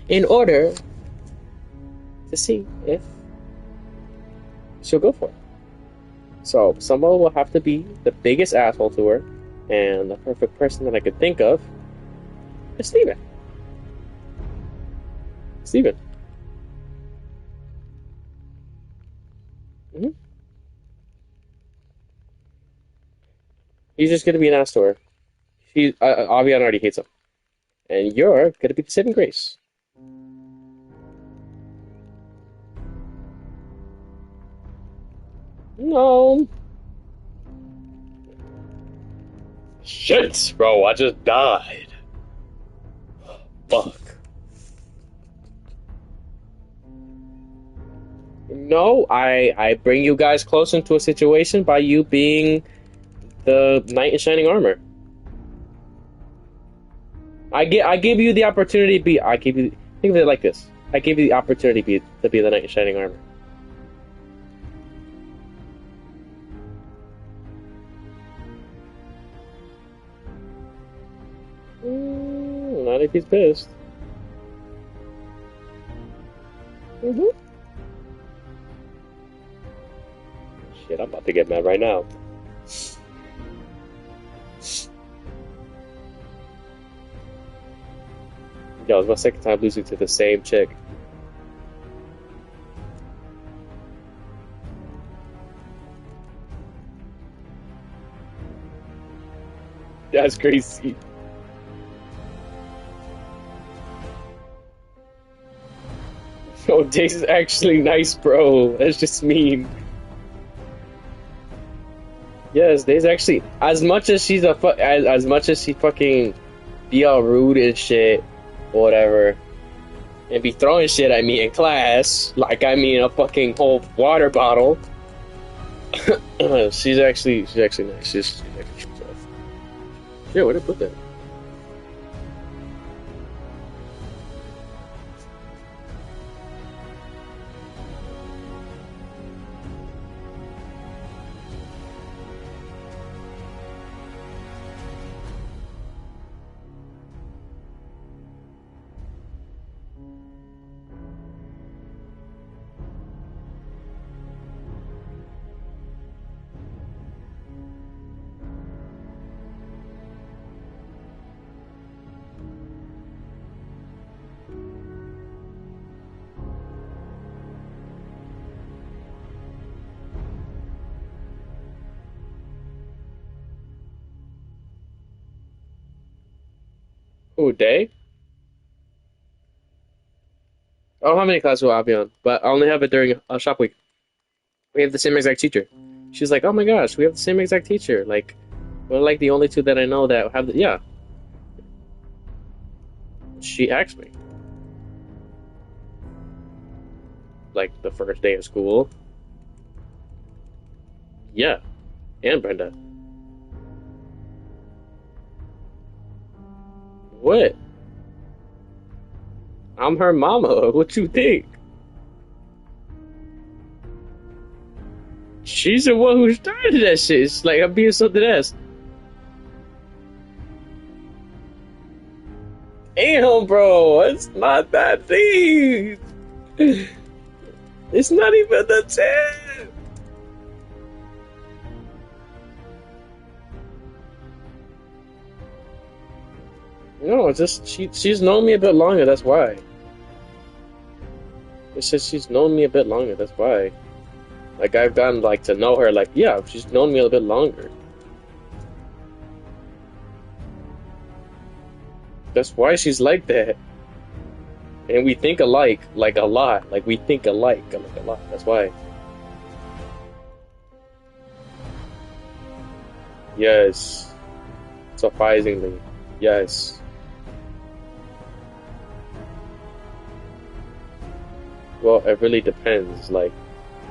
in order to see if she'll go for it. So someone will have to be the biggest asshole to her, and the perfect person that I could think of is Steven. Steven. Mm-hmm. He's just gonna be an ass to her. Avian already hates him, and you're gonna be the saving grace. No. Shit, bro, I just died. Fuck. No, I bring you guys close into a situation by you being the knight in shining armor. I give you the opportunity to be. I give you. Think of it like this. I give you the opportunity to be the knight in shining armor. Not if he's pissed. Mm-hmm. Shit, I'm about to get mad right now. Yo, it's my second time losing to the same chick. That's crazy. Oh, Dace is actually nice, bro. That's just mean. Yes, Dace actually. As much as she's as much as she fucking be all rude and shit, or whatever, and be throwing shit at me in class, like I mean a fucking whole water bottle. she's actually nice. She's actually yeah, where did I put that? Oh, day? I don't have any classes with Avion, but I only have it during shop week. We have the same exact teacher. She's like, oh my gosh, we have the same exact teacher. Like, we're like the only two that I know that have the. Yeah. She asked me. Like, the first day of school. Yeah. And Brenda. What? I'm her mama. What you think? She's the one who started that shit. It's like I'm being something else. Damn, bro, it's not that deep. It's not even the tip. No, it's just she's known me a bit longer. That's why. It's just she's known me a bit longer. That's why. Like I've gotten like to know her. Like yeah, she's known me a bit longer. That's why she's like that. And we think alike, like a lot. Like we think alike, like a lot. That's why. Yes. Surprisingly. Yes. Well, it really depends. Like,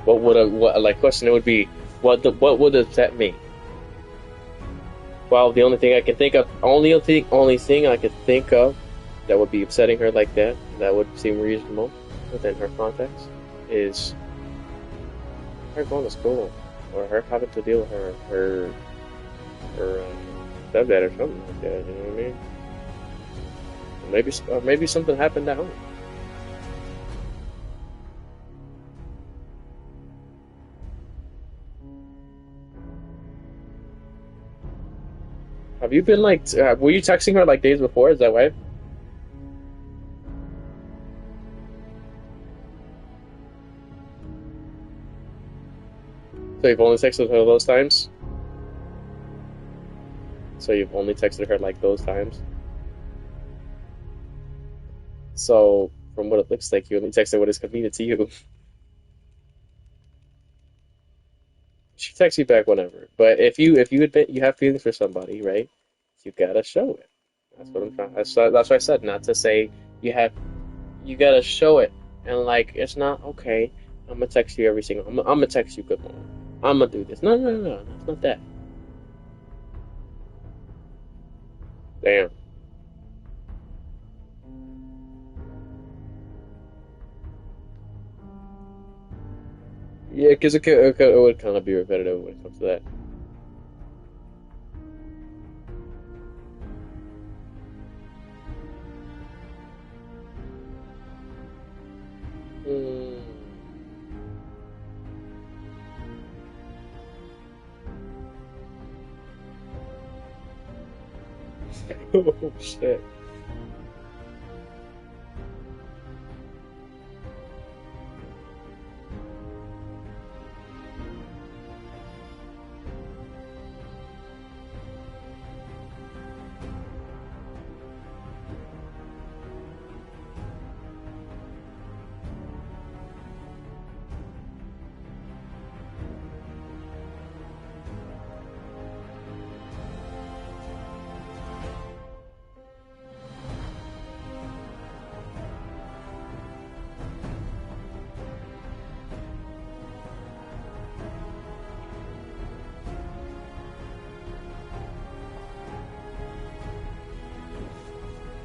what like question it would be? What would it upset me? Well, the only thing I can think of, only thing I could think of that would be upsetting her like that, that would seem reasonable within her context, is her going to school or her having to deal with her stepdad or something like that. You know what I mean? Or maybe something happened at home. Have you been like, were you texting her like days before? Is that why? So you've only texted her those times? So you've only texted her like those times? So from what it looks like, you only texted what is convenient to you. She texts you back whenever. But if you admit you have feelings for somebody, right? You gotta show it. That's what I'm trying. That's what I said. Not to say you have. You gotta show it, and like it's not okay. I'm gonna text you every single. I'm gonna text you good morning. I'm gonna do this. No, no, no, no. It's not that. Damn. Yeah, because it would kind of be repetitive when it comes to that. Mm. Oh shit.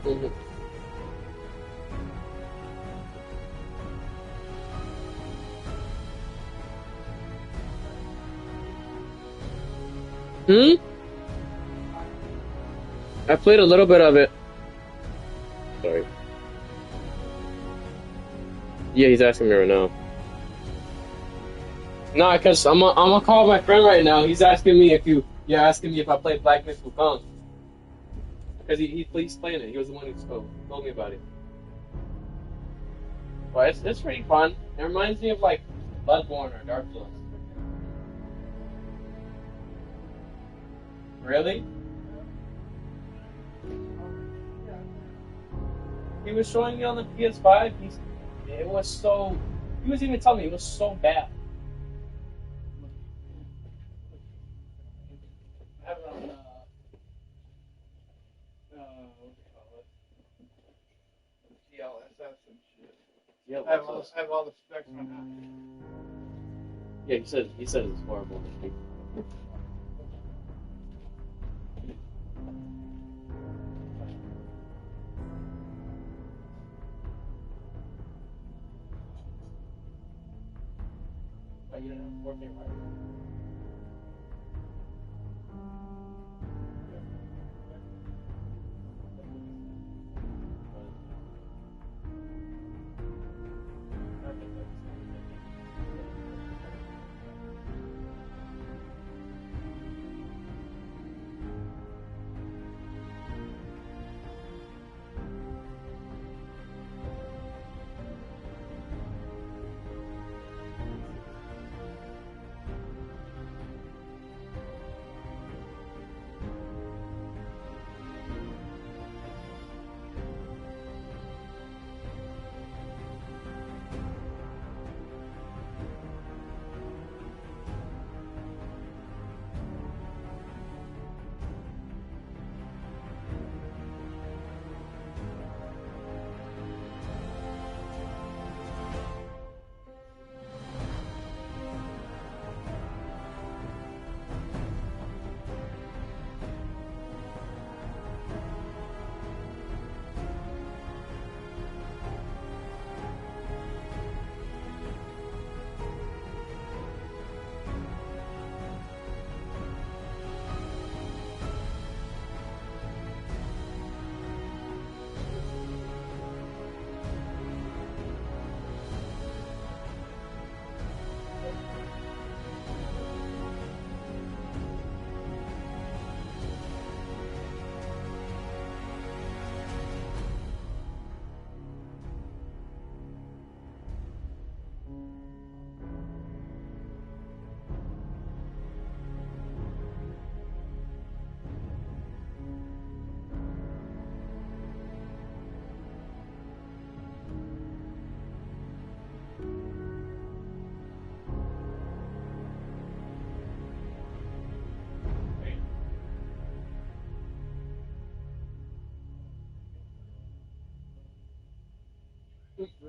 Mhm. Hmm? I played a little bit of it. Sorry. Yeah, he's asking me right now. Nah, cause I'm gonna call my friend right now. He's asking me if you. Yeah, asking me if I played Black Myth Wukong. Because he's playing it. He was the one who told me about it. But it's pretty fun. It reminds me of like Bloodborne or Dark Souls. Really? He was showing me on the PS5. It was so. He was even telling me it was so bad. I have it on what do you call it? DLSS and shit. Yeah, I have all the specs on that. Yeah, he said it's horrible. But you don't have 4K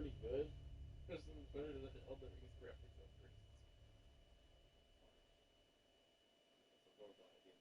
pretty good. It's better than the Elden Ring's graphics at first. That's a horrible idea.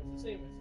It's the same thing.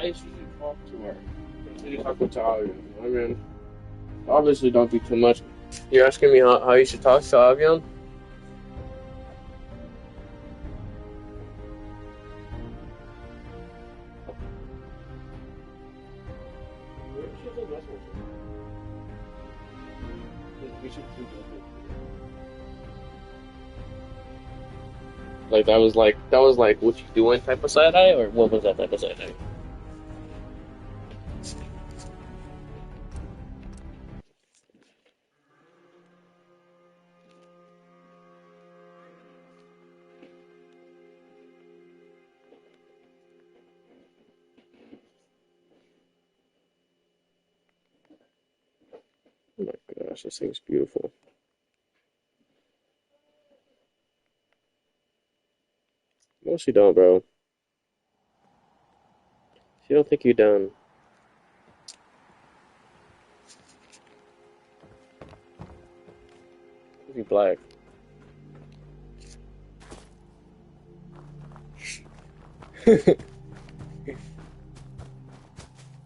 I should talk to her. Continue talking to Avion. I mean, obviously don't do too much. You're asking me how you should talk to Avion? Like that was like what you doing type of side eye, or what was that type of side eye? Oh my gosh, this thing's beautiful. No, she don't, bro. She don't think you done. You black.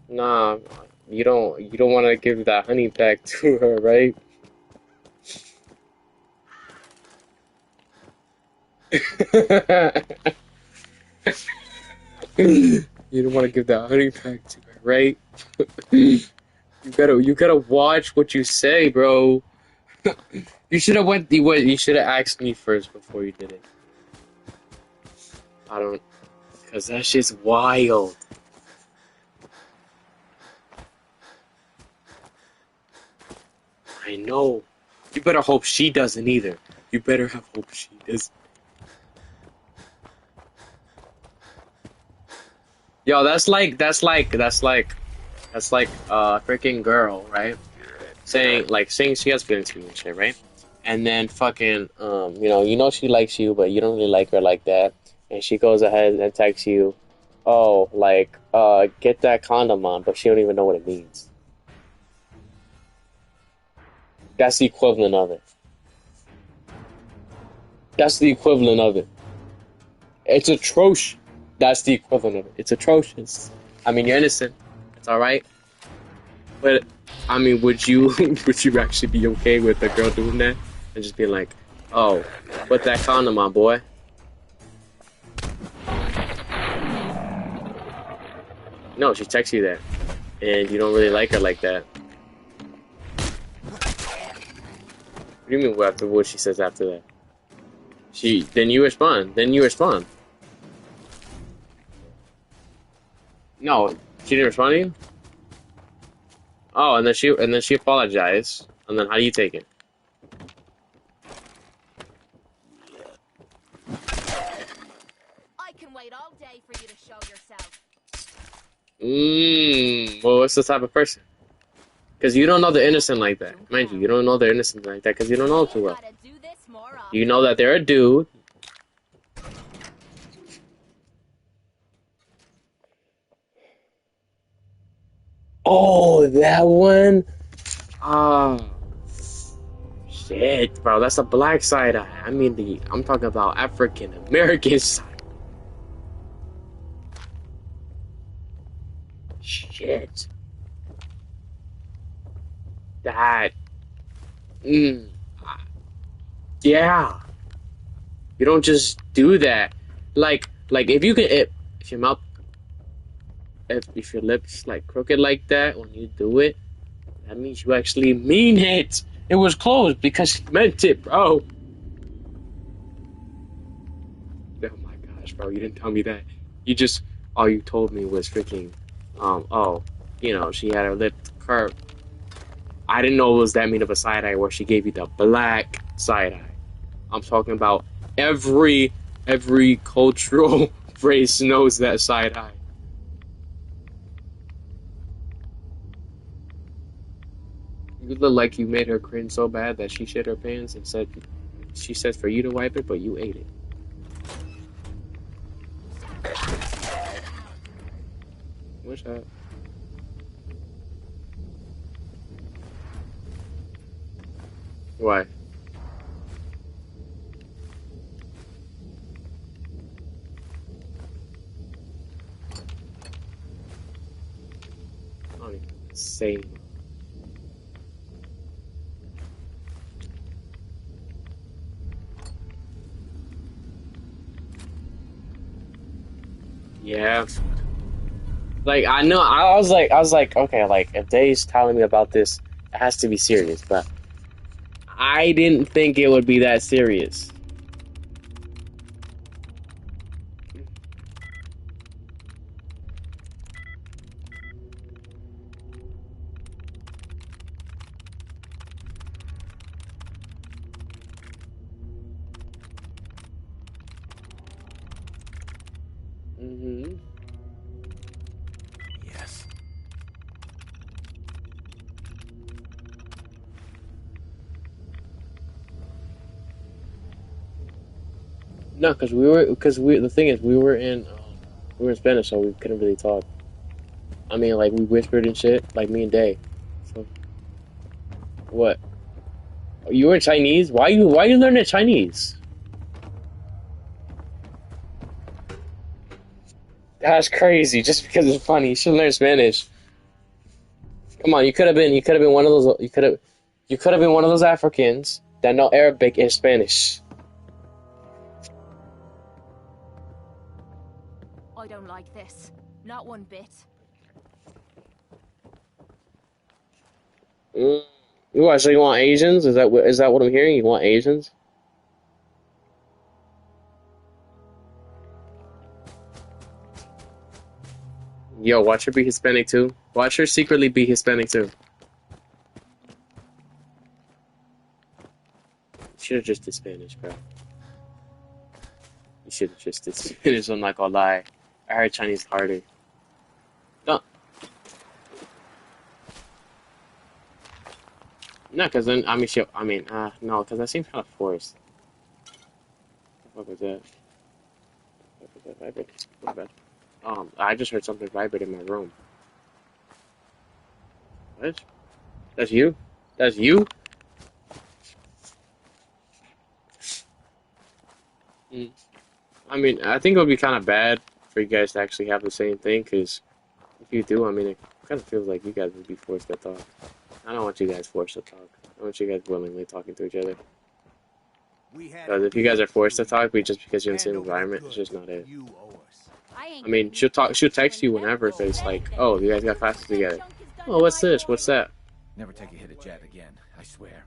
Nah, you don't want to give that honey back to her, right? You don't want to give that honey back to her, right? You gotta watch what you say, bro. You should have you should have asked me first before you did it. I don't, cause that shit's wild. I know. You better hope she doesn't either. You better have hope she does. Yo, that's like a freaking girl, right? Saying she has feelings for you and shit, right? And then fucking you know she likes you, but you don't really like her like that. And she goes ahead and texts you, oh, like, get that condom on, but she don't even know what it means. That's the equivalent of it. That's the equivalent of it. It's atrocious. That's the equivalent of it. It's atrocious. I mean, you're innocent. It's all right. But I mean, would you would you actually be okay with a girl doing that and just being like, "Oh, put that condom on, boy"? No, she texts you that, and you don't really like her like that. What do you mean? After what she says after that? Then you respond. Then you respond. No, she didn't respond to you. Oh, and then she apologized. And then how do you take it? I can wait all day for you to show yourself. Well, what's the type of person? Because you don't know they're innocent like that. Mind you, you don't know they're innocent like that because you don't know them too well. You know that they're a dude. Oh, that one? Ah, shit, bro. That's a black side eye. I mean, I'm talking about African American side. Shit. That. Mm, yeah. You don't just do that. Like if you can, if your mouth, if your lips like crooked like that when you do it, that means you actually mean it. It was closed because you meant it, bro. Oh my gosh, bro, you didn't tell me that. You just, all you told me was freaking, oh, she had her lip curved. I didn't know it was that mean of a side eye where she gave you the black side eye. I'm talking about every cultural race knows that side eye. You look like you made her cringe so bad that she shit her pants and she said for you to wipe it, but you ate it. What's that? Why? insane. Yeah. Like I know I was like, okay, like if Dave's telling me about this, it has to be serious, but I didn't think it would be that serious. Hmm. Yes. No, the thing is we were in Spanish, so we couldn't really talk. I mean, like we whispered and shit, like me and Day. So what? You were Chinese? Why you learning Chinese? That's crazy. Just because it's funny, you should learn Spanish. Come on, you could have been one of those you could have been one of those Africans that know Arabic and Spanish. I don't like this. Not one bit. Mm. What? So you want Asians? Is that what I'm hearing? You want Asians? Yo, watch her be Hispanic too. Watch her secretly be Hispanic too. You should have just did Spanish, bro. You should have just did Spanish. I'm not gonna lie. I heard Chinese harder. Don't. No, because then I mean, no, because that seems kind of forced. What the fuck was that? What was that vibrating? My bad. I just heard something vibrate in my room. What? That's you? That's you? Mm. I mean, I think it would be kind of bad for you guys to actually have the same thing, because if you do, I mean, it kind of feels like you guys would be forced to talk. I don't want you guys forced to talk. I want you guys willingly talking to each other. We had Because a if you guys deal, are forced to Trudy. talk, but just because you're in the Hand same over the environment, it's goods. just not it. You owe us. I I ain't mean, giving you she'll shit text till you an whenever, empty because like, sentence. oh, you guys got Till classes that together. junk is done Oh, in what's my this? What's toilet. that? Never take a hit at Jet again, I swear.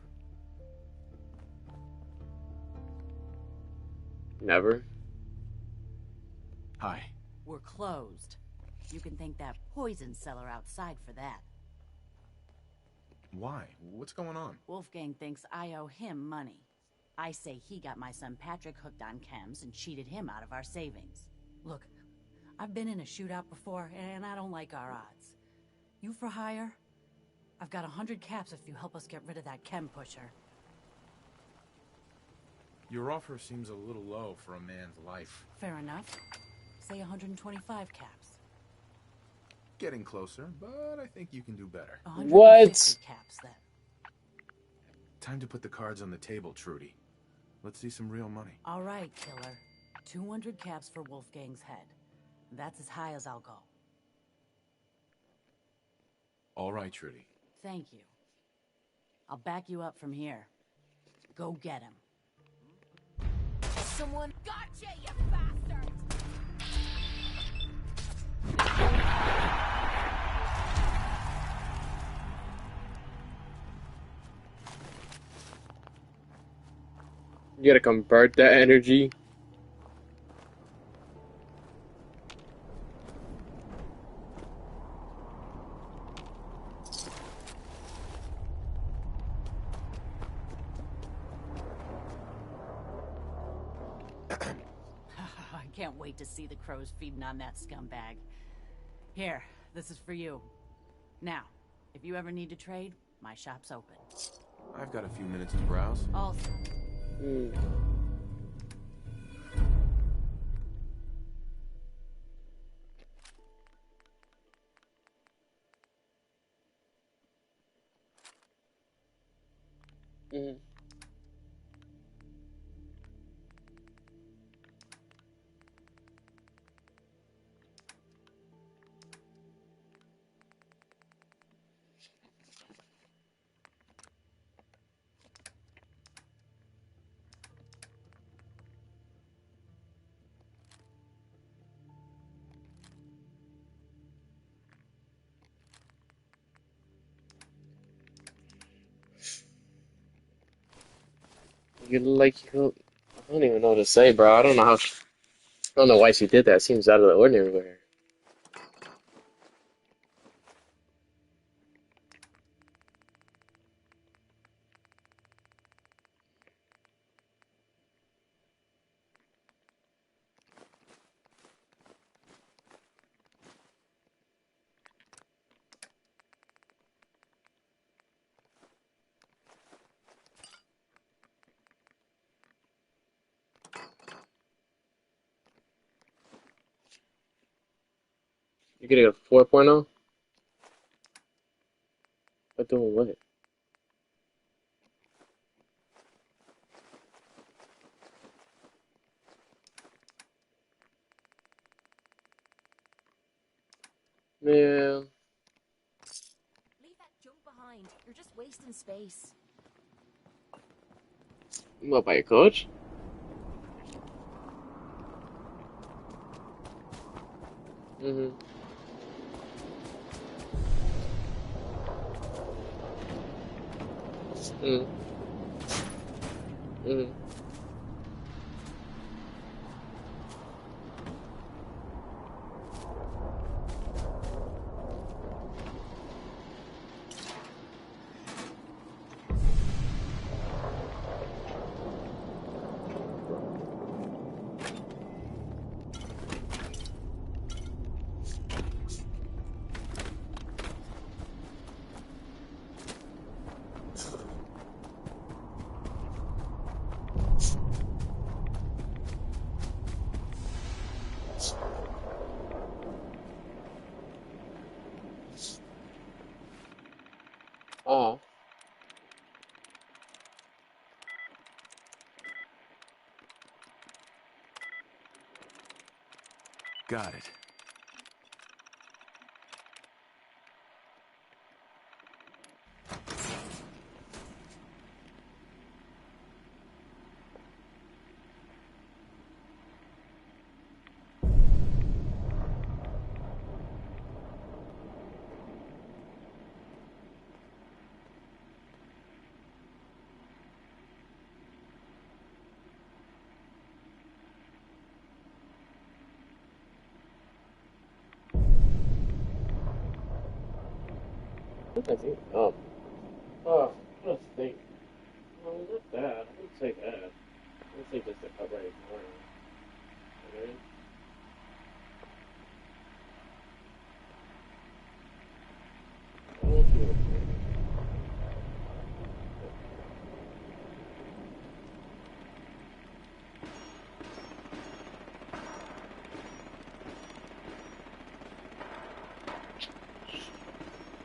Never. Hi. We're closed. You can thank that poison seller outside for that. Why? What's going on? Wolfgang thinks I owe him money. I say he got my son Patrick hooked on chems and cheated him out of our savings. Look, I've been in a shootout before, and I don't like our odds. You for hire? I've got 100 caps if you help us get rid of that chem pusher. Your offer seems a little low for a man's life. Fair enough. Say 125 caps. Getting closer, but I think you can do better. 150 What? caps, then. Time to put the cards on the table, Trudy. Let's see some real money. All right, killer. 200 caps for Wolfgang's head. That's as high as I'll go. All right, Trudy. Thank you. I'll back you up from here. Go get him. Someone gotcha, you bastard! You gotta convert that energy. I can't wait to see the crows feeding on that scumbag. Here, this is for you. Now, if you ever need to trade, my shop's open. I've got a few minutes to browse. Also, Mm. Mm. you. I don't even know what to say, bro. I don't know how. I don't know why she did that. Seems out of the ordinary with her. You getting a 4.0? But doing what? Man, Leave that junk behind. You're just wasting space. I'm up by your coach. Mm-hmm. Mm-hmm. Mm-hmm. Ah, Got it. what did I think? Oh, what a thing. No, not that. I wouldn't say that. I would say just a outright ignoring. Okay? I don't want you to.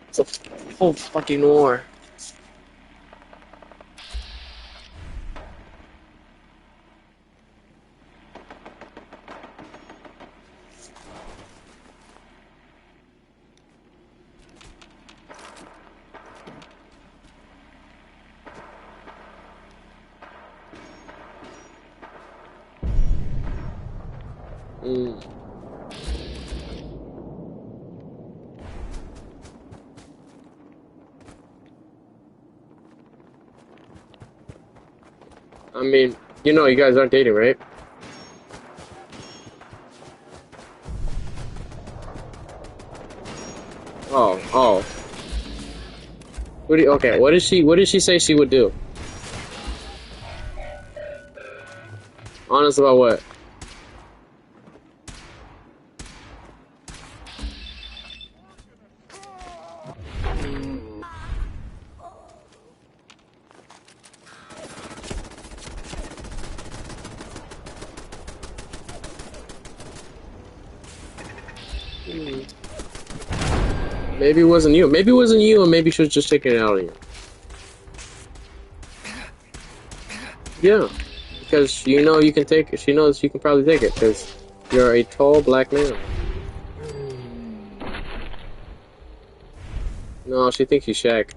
It's a full fucking war. Mm. I mean, you guys aren't dating, right? Oh, oh. Okay, what did she say she would do? Honest about what? Mm. Maybe it wasn't you. Maybe it wasn't you, and maybe she was just taking it out on you. Yeah, because you can take it. She knows you can probably take it because you're a tall black man. No, she thinks he's Shaq.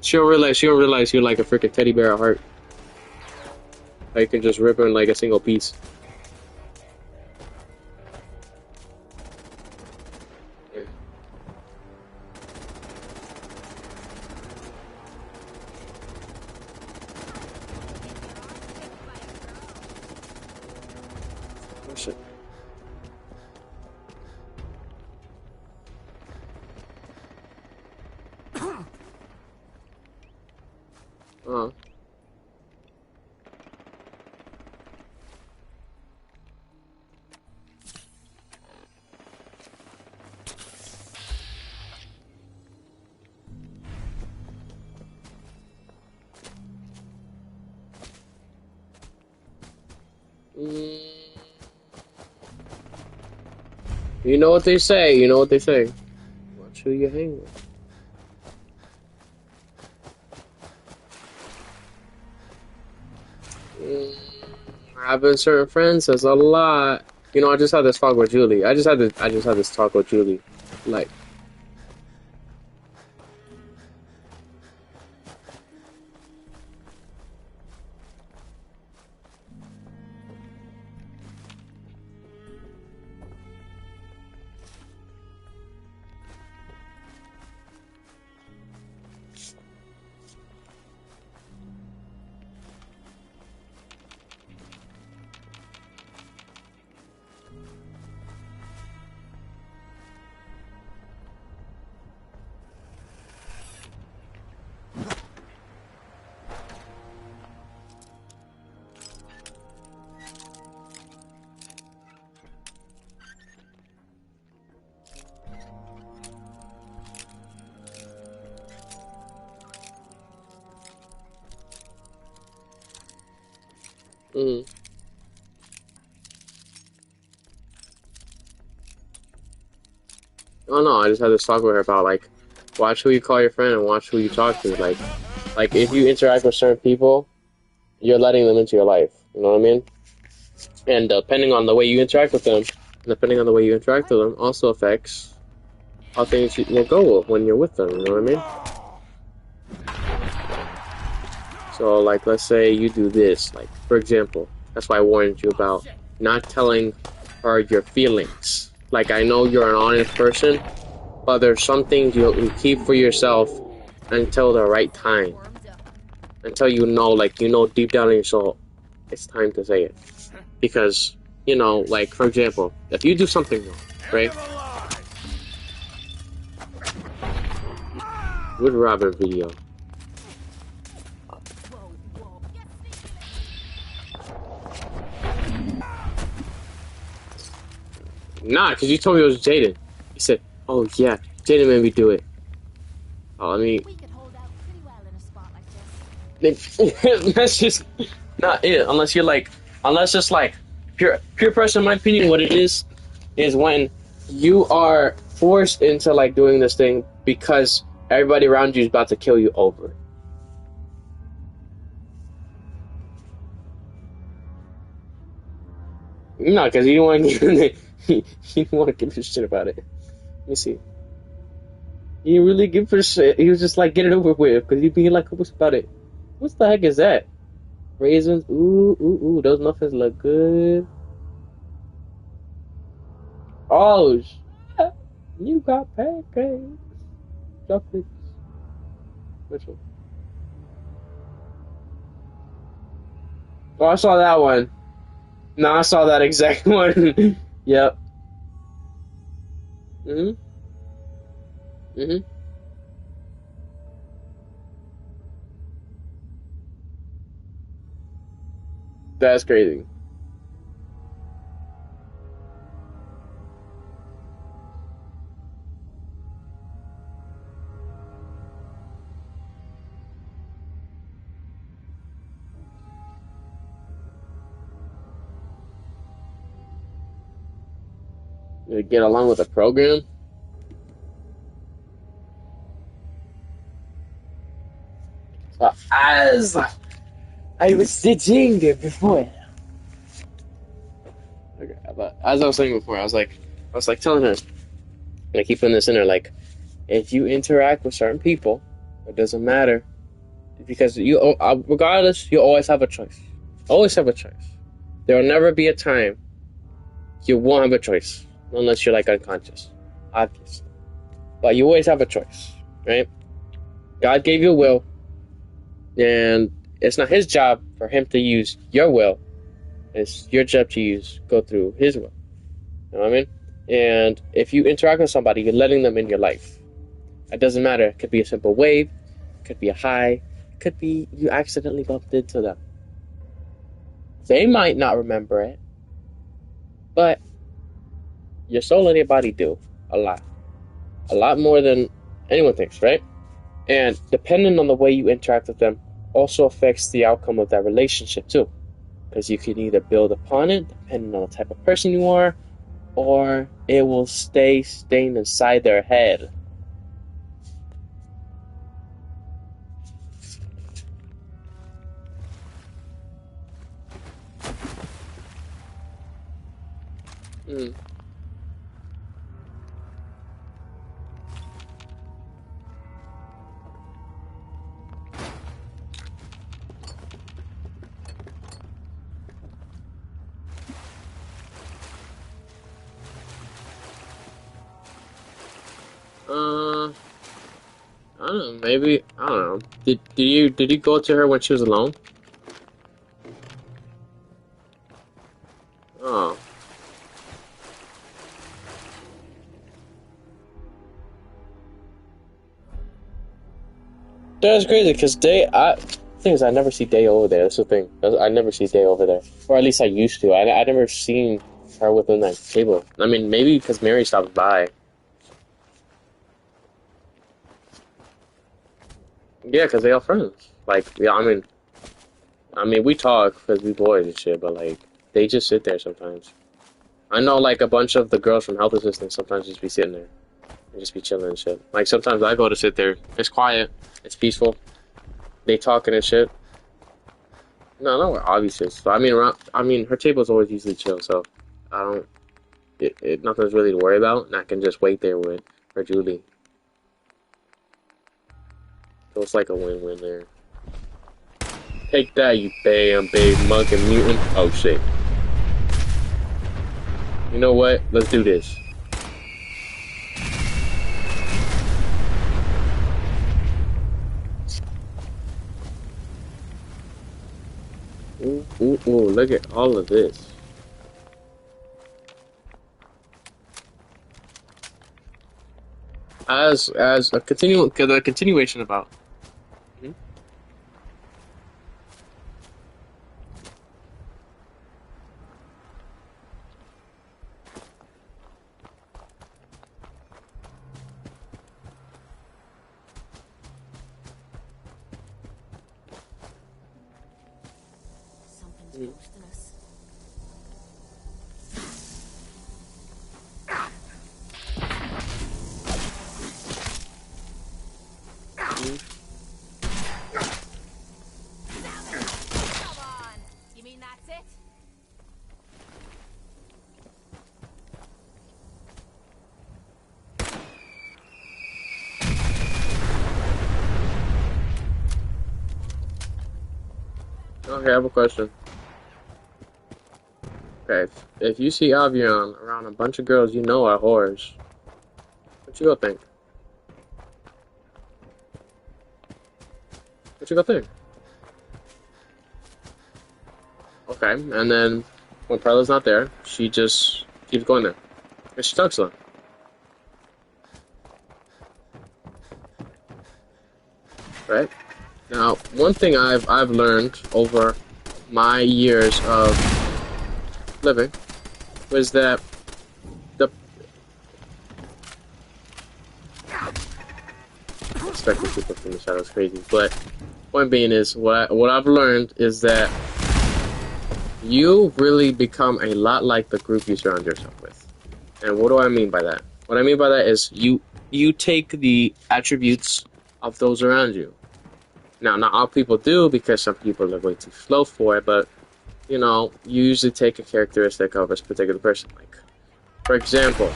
She don't realize you're like a freaking teddy bear at heart. Like you can just rip him like a single piece. shit. Uh. You know what they say. You know what they say. Watch who you hang with. Having certain friends says a lot. You know, I just had this talk with Julie. I just had this talk with Julie. Like, mm. Oh no, I just had this talk with her about like, watch who you call your friend and watch who you talk to. Like if you interact with certain people, you're letting them into your life. You know what I mean? And depending on the way you interact with them, also affects how things will go when you're with them. You know what I mean? So, like, let's say you do this. Like, for example, that's why I warned you about not telling her your feelings. Like, I know you're an honest person, but there's some things you keep for yourself until the right time. Until you know, like, you know deep down in your soul, it's time to say it. Because, you know, like, for example, if you do something wrong, right? Good Robin video. Nah, because you told me it was Jaden. He said, oh yeah, Jaden made me do it. Oh, I mean... We could hold out pretty well in a spot like this. That's just not it. Unless it's like, pure person, in my opinion, what it is when you are forced into, like, doing this thing because everybody around you is about to kill you over it. No, because you don't want to you don't want to give a shit about it. Let me see. He didn't really give a shit. He was just like, get it over with, because he'd be like, what's about it? What the heck is that? Raisins? Ooh, those muffins look good. Oh, shit. You got pancakes. Chocolates. Which one? Oh, I saw that one. No, I saw that exact one. Yep. That's crazy. You get along with the program? As I was sitting before. Okay, but as I was saying before, I was like telling her, and I keep putting this in there, like, if you interact with certain people, it doesn't matter, because you, regardless, you always have a choice. Always have a choice. There will never be a time you won't have a choice, unless you're like unconscious, obviously. But you always have a choice, right? God gave you a will, and it's not his job for him to use your will It's your job to go through his will. You know what I mean? And if you interact with somebody, you're letting them in your life. It doesn't matter. It could be a simple wave, it could be a hi, it could be you accidentally bumped into them. They might not remember it, but your soul and your body do a lot. A lot more than anyone thinks, right? And depending on the way you interact with them also affects the outcome of that relationship too. Because you can either build upon it, depending on the type of person you are, or it will stay staying inside their head. Mm. I don't know. Maybe I don't know. Did you go to her when she was alone? Oh, that's crazy. Cause thing is, I never see Day over there. That's the thing. I never see Day over there, or at least I used to. I never seen her within that table. I mean, maybe because Mary stopped by. Yeah, cause they all friends. Like, yeah, I mean, we talk because we boys and shit, but like, they just sit there sometimes. I know, like, a bunch of the girls from Health Assistance sometimes just be sitting there and just be chilling and shit. Like, sometimes I go to sit there. It's quiet. It's peaceful. They talking and shit. No, not where obvious is. So, her table is always usually chill, so I don't, nothing's really to worry about, and I can just wait there with her Julie. So it's like a win-win there. Take that, you damn big monk and mutant. Oh, shit. You know what? Let's do this. Ooh, ooh, ooh, look at all of this. As a continuation about. Hmm? Something's ghosting us. Come on. You mean that's it? Okay, I have a question. Okay, if you see Avion around a bunch of girls you know are whores, what you gonna think? What you gonna think? Okay, and then when Prella's not there, she just keeps going there. And she talks to them. Right? Now, one thing I've learned over my years of living was that the expecting people from the shadows crazy, but point being is what I've learned is that you really become a lot like the group you surround yourself with. And what do I mean by that? What I mean by that is you take the attributes of those around you. Now, not all people do because some people are way too slow for it, but you usually take a characteristic of a particular person. Like, for example,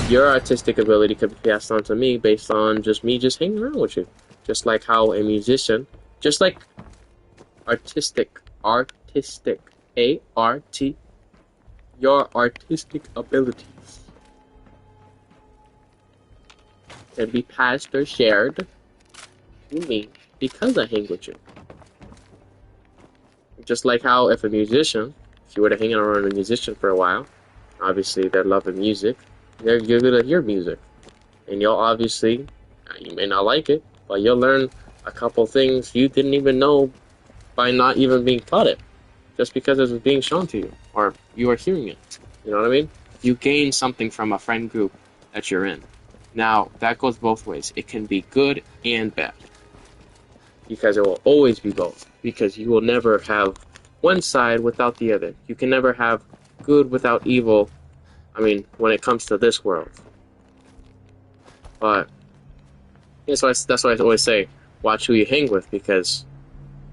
your artistic ability could be passed on to me based on just me just hanging around with you. Just like how a musician, just like artistic, A-R-T, your artistic abilities can be passed or shared to me because I hang with you. Just like how if a musician if you were to hang around a musician for a while, obviously they're loving music. You're gonna hear music, and you'll obviously, you may not like it, but you'll learn a couple things you didn't even know by not even being taught it, just because it was being shown to you or you are hearing it. You know what I mean? You gain something from a friend group that you're in. Now that goes both ways. It can be good and bad, because it will always be both. Because you will never have one side without the other. You can never have good without evil. I mean, when it comes to this world. But that's why I always say, watch who you hang with, because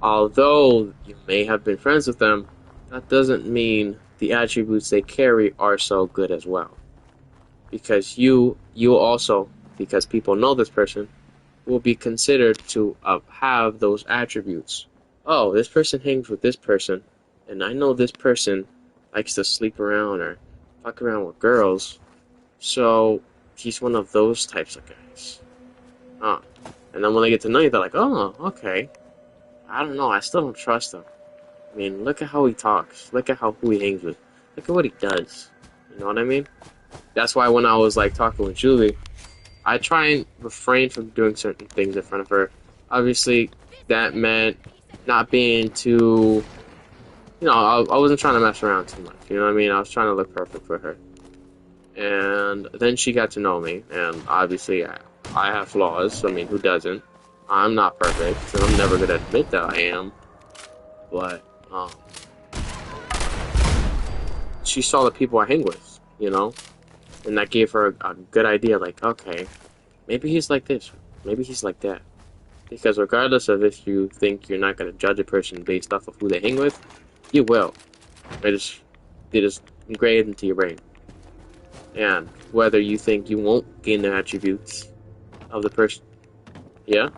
although you may have been friends with them, that doesn't mean the attributes they carry are so good as well. Because you also, because people know this person, will be considered to have those attributes. Oh, this person hangs with this person, and I know this person likes to sleep around or fuck around with girls, so he's one of those types of guys. And then when they get to know you, they're like, oh, okay. I don't know, I still don't trust him. I mean, look at how he talks. Look at who he hangs with. Look at what he does. You know what I mean? That's why when I was like talking with Julie, I try and refrain from doing certain things in front of her. Obviously, that meant not being too, I wasn't trying to mess around too much. You know what I mean? I was trying to look perfect for her. And then she got to know me, and obviously I have flaws. I mean, who doesn't? I'm not perfect, and I'm never gonna admit that I am. But she saw the people I hang with, and that gave her a good idea. Like, okay, maybe he's like this, maybe he's like that. Because regardless of if you think you're not gonna judge a person based off of who they hang with, you will. It is engraved into your brain. And whether you think you won't gain the attributes of the person, yeah.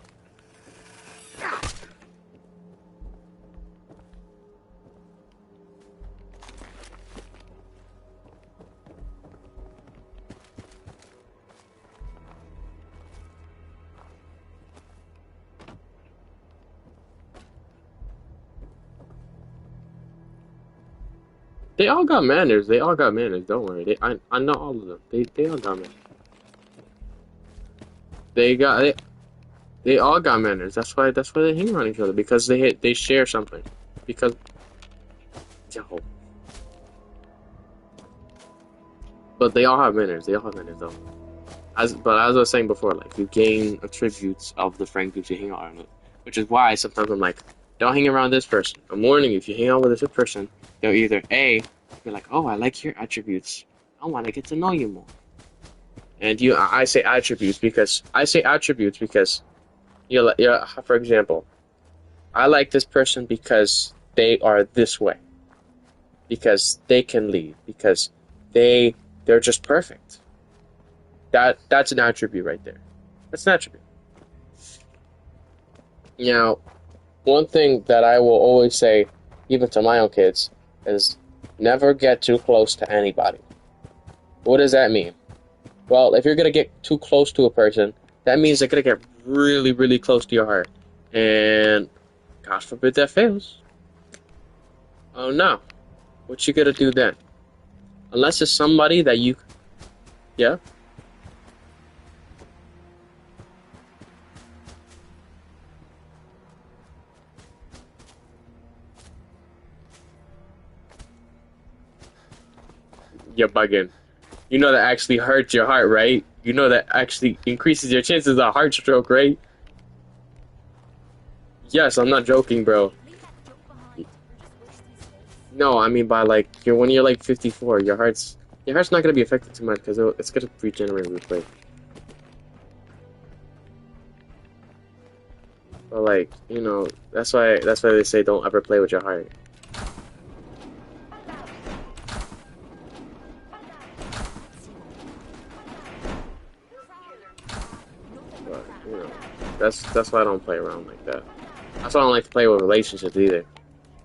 They all got manners. They all got manners. Don't worry. I know all of them. They all got manners. They all got manners. That's why they hang around each other, because they share something. Because yo. But they all have manners. They all have manners though. But as I was saying before, like, you gain attributes of the friend groups you hang out with, which is why sometimes I'm like, don't hang around this person. I'm warning you, if you hang out with this person, they'll either A, you're like, oh, I like your attributes. I want to get to know you more. And I say attributes because you're, for example, I like this person because they are this way. Because they can lead. Because they're just perfect. That's an attribute right there. That's an attribute. Now, one thing that I will always say, even to my own kids, is never get too close to anybody. What does that mean? Well, if you're going to get too close to a person, that means they're going to get really, really close to your heart. And God forbid that fails. Oh no. What you going to do then? Unless it's somebody that you... Yeah? You're bugging. You know that actually hurts your heart, right? You know that actually increases your chances of heart stroke, right? Yes, I'm not joking, bro. No, I mean by like when you're like 54, your heart's not gonna be affected too much because it's gonna regenerate really quick. But like, that's why they say don't ever play with your heart. That's why I don't play around like that. That's why I don't like to play with relationships either.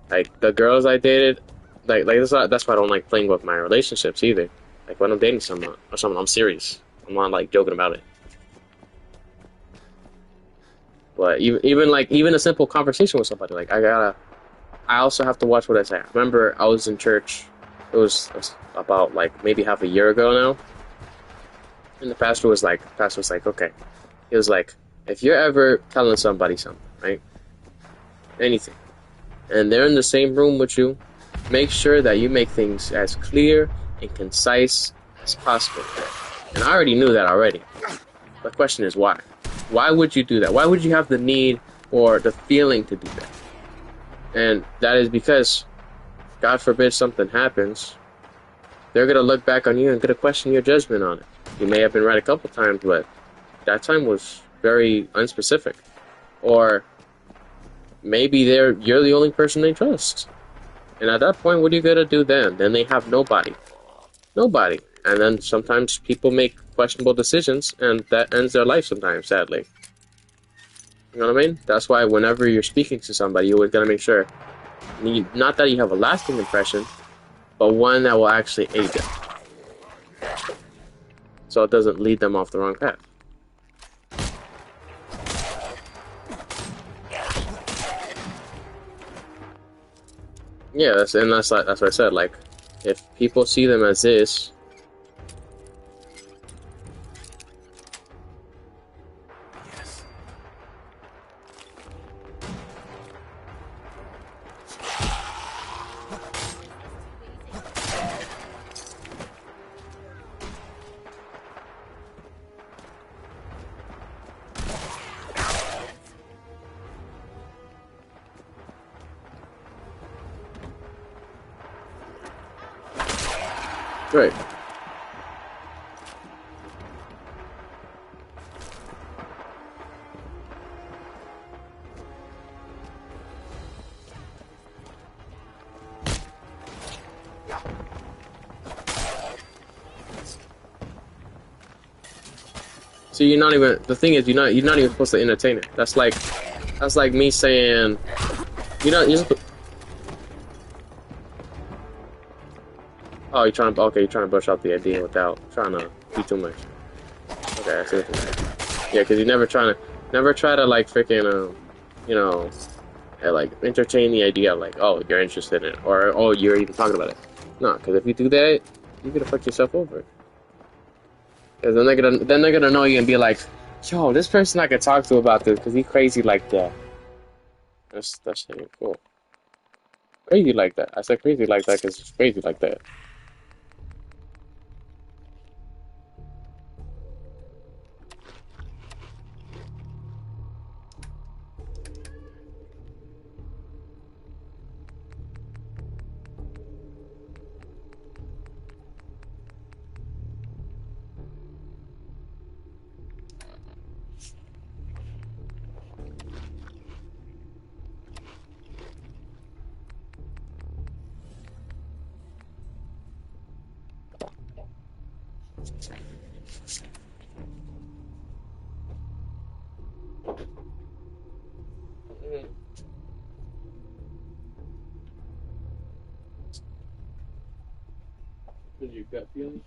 Like the girls I dated, like that's why I don't like playing with my relationships either. Like when I'm dating someone, I'm serious. I'm not like joking about it. But even a simple conversation with somebody, like I I also have to watch what I say. I remember I was in church. It was about like maybe half a year ago now, and the pastor was like, okay. He was like, if you're ever telling somebody something, right, anything, and they're in the same room with you, make sure that you make things as clear and concise as possible. And I already knew that already. The question is why? Why would you do that? Why would you have the need or the feeling to do that? And that is because, God forbid something happens, they're going to look back on you and going to question your judgment on it. You may have been right a couple times, but that time was very unspecific. Or maybe you're the only person they trust. And at that point, what are you going to do then? Then they have nobody. Nobody. And then sometimes people make questionable decisions, and that ends their life sometimes, sadly. You know what I mean? That's why whenever you're speaking to somebody, you always got to make sure, not that you have a lasting impression, but one that will actually aid them. So it doesn't lead them off the wrong path. Yeah, that's what I said. Like, if people see them as this, Yes. right? So you're not even. The thing is, you're not even supposed to entertain it. That's like me saying, you're supposed. Oh, you're trying to brush out the idea without trying to do too much. Okay, I see what you're saying. Yeah, because you never try to like freaking like entertain the idea like, oh, you're interested in it, or oh, you're even talking about it. No, because if you do that, you're gonna fuck yourself over. Because then they're gonna know you and be like, yo, this person I could talk to about this because he's crazy like that. That's cool. Crazy like that. I said crazy like that because it's crazy like that. Did you gut feeling?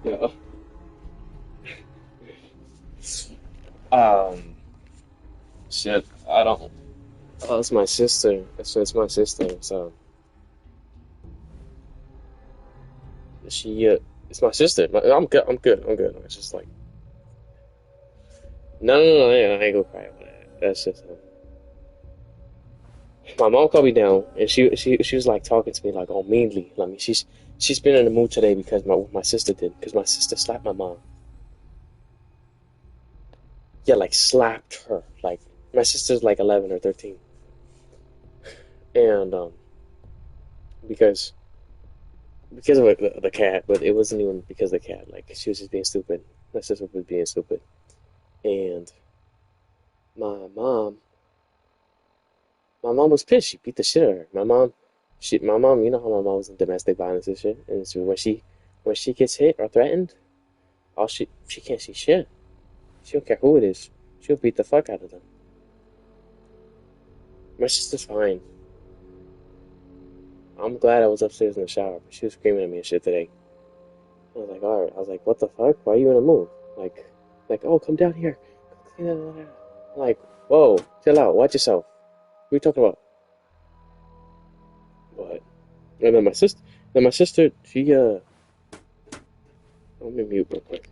Yeah. Um, shit, I don't. Oh, it's my sister. It's my sister. So she, it's my sister. I'm good. I'm good. I'm good. It's just like, no, I ain't gonna cry about that. That's just. My mom called me down, and she was like talking to me like all meanly. I mean, she's been in the mood today because my sister did because my sister slapped my mom. Yeah, like slapped her. Like my sister's like 11 or 13, and because because of the cat, but it wasn't even because of the cat. Like she was just being stupid. My sister was being stupid, and my mom my mom was pissed. She beat the shit out of her. My mom, you know how my mom was in domestic violence and shit. And so when she gets hit or threatened, all she can't see shit. She don't care who it is. She'll beat the fuck out of them. My sister's fine. I'm glad I was upstairs in the shower, but she was screaming at me and shit today. I was like, alright. I was like, what the fuck? Why are you in a mood? Oh, come down here. I'm like, whoa, chill out. Watch yourself. What are you talking about? But and then my sister, she let me mute real quick.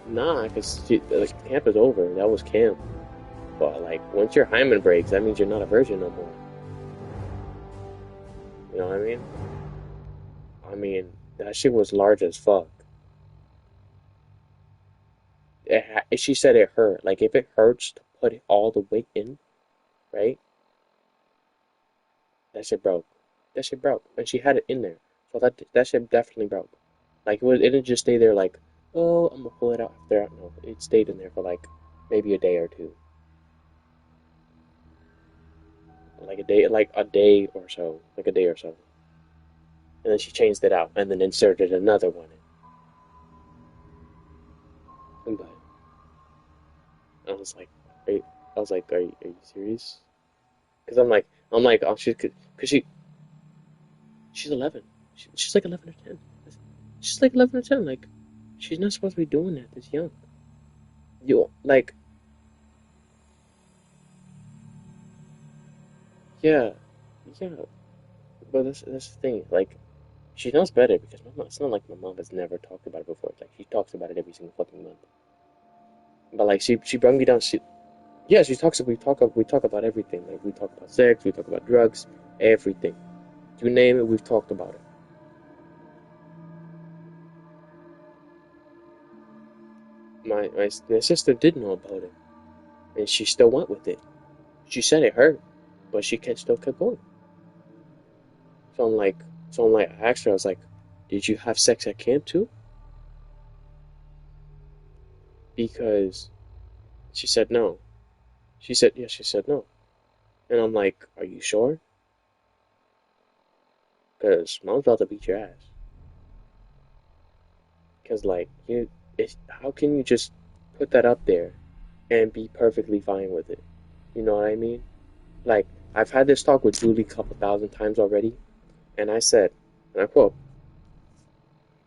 Nah, because the camp is over. That was camp. But like, once your hymen breaks, that means you're not a virgin no more. You know what I mean? I mean, that shit was large as fuck. She said it hurt. Like, if it hurts to put it all the way in, right? That shit broke. That shit broke, and she had it in there, so that shit definitely broke. Like, it didn't just stay there. Like, oh, I'm gonna pull it out after. No, it stayed in there for like maybe a day or two, like a day or so, like a day or so, and then she changed it out, and then inserted another one in. But I was like, are you, I was like, are you serious? Because I'm like, oh, cause she's 11. She's like 11 or 10. She's like 11 or 10. Like, she's not supposed to be doing that this young. You like, yeah, yeah. But that's the thing. Like, she knows better because my mom. It's not like my mom has never talked about it before. Like, she talks about it every single fucking month. But like, she brought me down. Yeah, she talks. We talk about everything. Like, we talk about sex. We talk about drugs. Everything. You name it, we've talked about it. My sister did know about it, and she still went with it. She said it hurt, but she still kept going. So I'm like, I asked her, I was like, did you have sex at camp too? Because she said no. She said, yeah, she said no. And I'm like, are you sure? Because mom's about to beat your ass. Because, like, how can you just put that up there and be perfectly fine with it? You know what I mean? Like, I've had this talk with Julie a couple thousand times already, and I said, and I quote,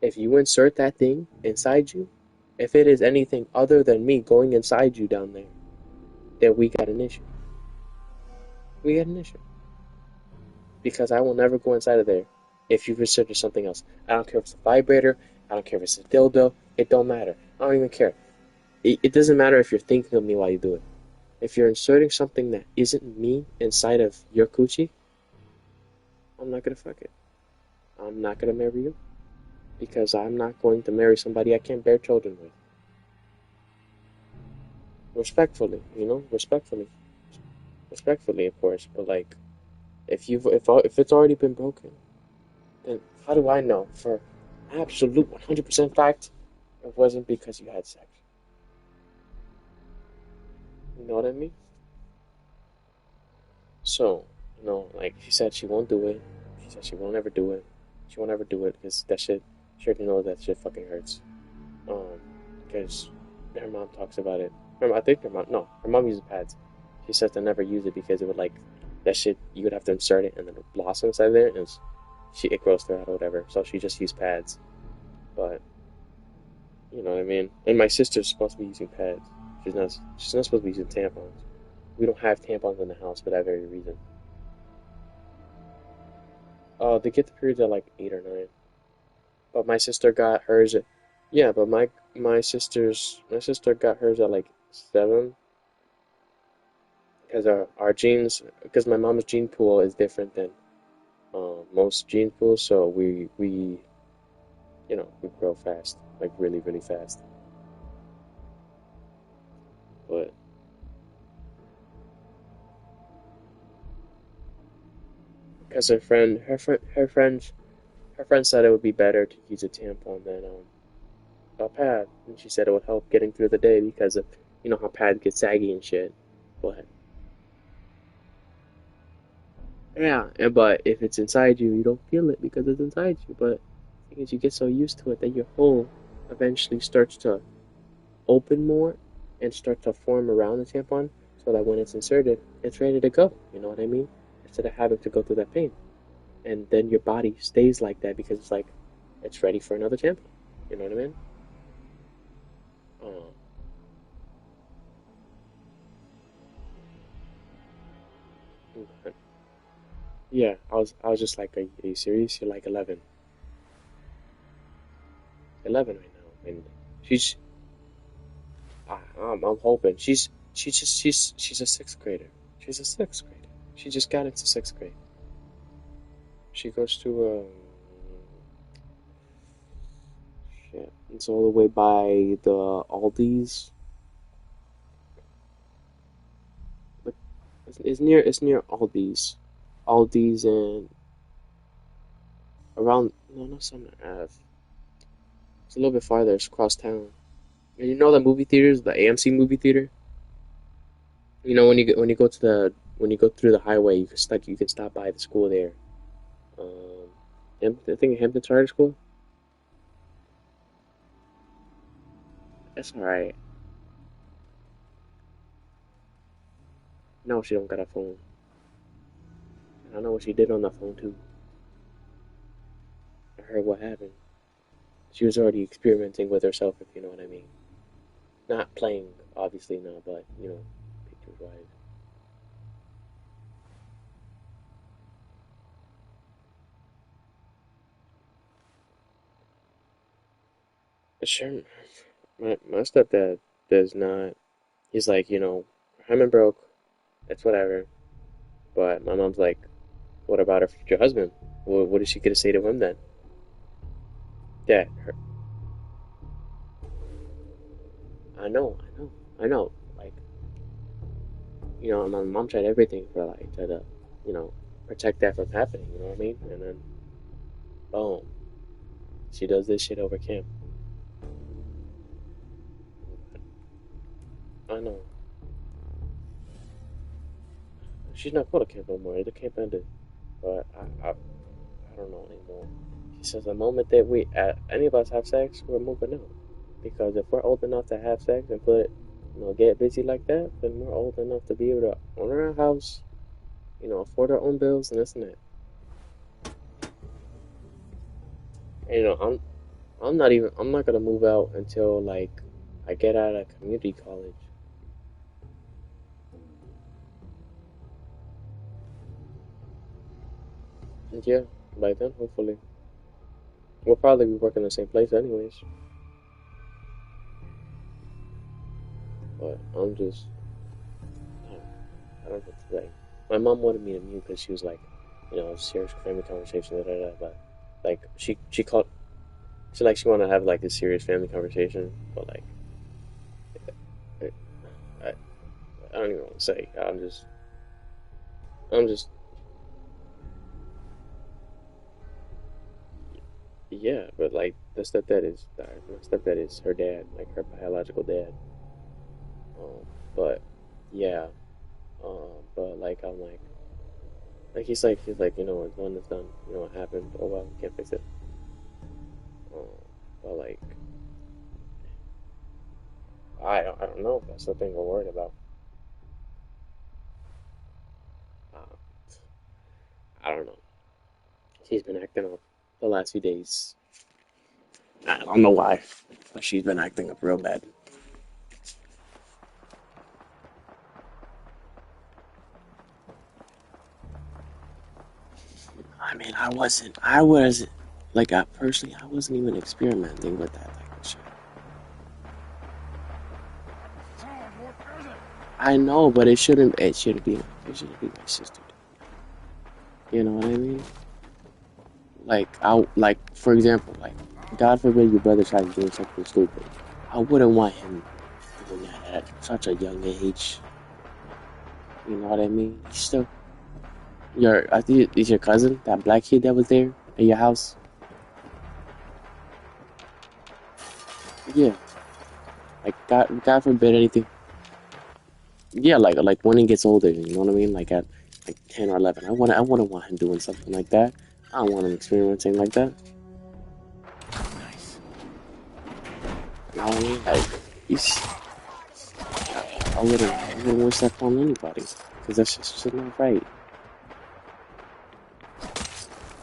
if you insert that thing inside you, if it is anything other than me going inside you down there, then we got an issue. We got an issue. because I will never go inside of there if you consider something else. I don't care if it's a vibrator. I don't care if it's a dildo. It don't matter. I don't even care. It doesn't matter if you're thinking of me while you do it. If you're inserting something that isn't me inside of your coochie, I'm not gonna fuck it. I'm not gonna marry you because I'm not going to marry somebody I can't bear children with. Respectfully, respectfully, of course. But like, if it's already been broken, then how do I know for absolute 100% fact it wasn't because you had sex? You know what I mean? So, like she said, she won't do it. She said she won't ever do it. She won't ever do it because that shit. She already knows that shit fucking hurts. Um, because her mom talks about it. I think her mom uses pads. She says to never use it because it would like that shit. You would have to insert it and then it would blossom inside there, and it grows her out or whatever. So she just used pads. But you know what I mean. And my sister's supposed to be using pads. She's not. She's not supposed to be using tampons. We don't have tampons in the house for that very reason. They get the periods at like 8 or 9. But my sister got hers. Yeah, but my sister got hers at like 7 because our genes because my mom's gene pool is different than most gene pools, so we grow fast, like really really fast. But because her friend said it would be better to use a tampon than a pad, and she said it would help getting through the day because of how pads get saggy and shit. But yeah, but if it's inside you, you don't feel it because it's inside you. But because you get so used to it that your hole eventually starts to open more and start to form around the tampon, so that when it's inserted, it's ready to go. You know what I mean? Instead of having to go through that pain, and then your body stays like that because it's like it's ready for another tampon. You know what I mean? Um, okay. Yeah, I was just like, are you serious? You're like 11, 11 right now, and she's I'm hoping she's a sixth grader. She's a sixth grader. She just got into sixth grade. She goes to shit. It's all the way by the Aldi's. Like, it's near Aldi's, Aldi's and around no Summer Ave. It's a little bit farther. It's across town. And you know the movie theaters, the AMC movie theater. When you go through the highway, you can stop by the school there. I think Hampton Charter School. That's all right. No, she don't got a phone. I don't know what she did on the phone too. I heard what happened. She was already experimenting with herself, if you know what I mean. Not playing, obviously, no, but pictures wise. Sure, my stepdad does not. He's like, I'm broke. It's whatever. But my mom's like, what about her future husband? What is she gonna say to him then? Yeah, I know. Like, my mom tried everything for like to, you know, protect that from happening. You know what I mean? And then, boom, she does this shit over Kim. I know. She's not called a camp no more. The camp ended. But I don't know anymore. She says the moment that any of us have sex, we're moving out. Because if we're old enough to have sex and get busy like that, then we're old enough to be able to own our house, afford our own bills and this and that. And, I'm not gonna move out until like I get out of community college. Yeah, by then, hopefully. We'll probably be working in the same place anyways. But I'm just, I don't know, like, my mom wanted me to mute because she was like, serious family conversation, da da da. But like, she called, she wanted to have like a serious family conversation, but like, I, I, I don't even want to say. I'm just, yeah. But like, my stepdad is her dad, like her biological dad. But yeah, but like, I'm he's like, when it's done, what happened. Oh well, we can't fix it. Um, but like, I don't know. That's the thing we're worried about. Uh, I don't know. She's been acting up the last few days. I don't know why, but she's been acting up real bad. I mean, personally, I wasn't even experimenting with that type of shit. I know, but it shouldn't be my sister. You know what I mean? For example, like, God forbid your brother tries doing something stupid. I wouldn't want him doing that at such a young age. You know what I mean? He's still, I think it's your cousin, that black kid that was there at your house. Yeah, like, God forbid anything. Yeah, like when he gets older, you know what I mean? Like at like 10 or 11, I wouldn't want him doing something like that. I don't want him experimenting like that. Nice. You know what I mean? Like, he's, I wouldn't wish that on anybody because that's just not right.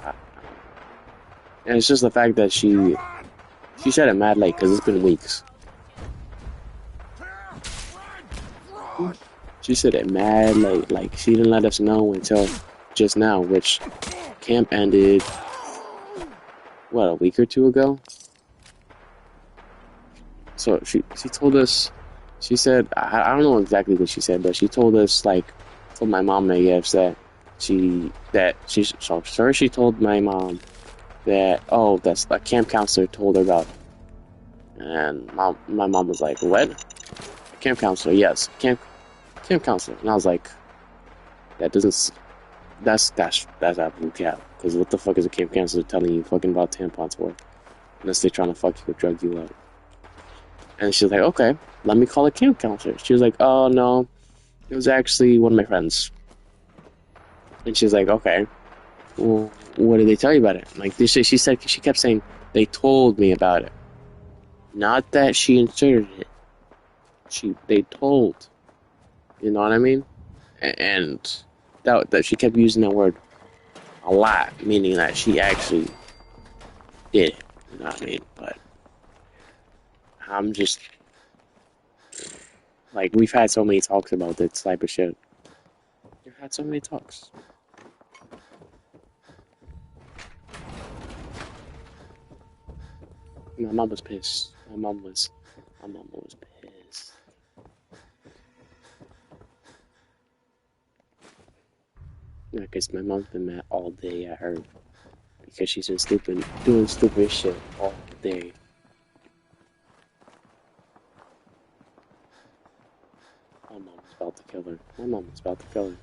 I, and it's just the fact that she said it mad late because it's been weeks. She said it mad late, like she didn't let us know until just now, which camp ended what, a week or two ago. So she told us, she said, I don't know exactly what she said, but she told us, like, told my mom, I guess, so first she told my mom that, oh, that's a camp counselor told her about it. And my mom was like, what? Camp counselor, yes, camp counselor. And I was like, that doesn't, that's absolute cap. Because what the fuck is a camp counselor telling you fucking about tampons for? Unless they're trying to fuck you or drug you out. And she was like, okay, let me call a camp counselor. She was like, oh, no, it was actually one of my friends. And she was like, okay, well, what did they tell you about it? Like, she kept saying, they told me about it. Not that she inserted it. They told. You know what I mean? And that she kept using that word a lot, meaning that she actually did it. You know what I mean? But I'm just, like, we've had so many talks about this type of shit. We've had so many talks. My mom was pissed. My mom was pissed. Yeah, because my mom's been mad all day at her because she's been doing stupid shit all day. My mom was about to kill her. My mom was about to kill her.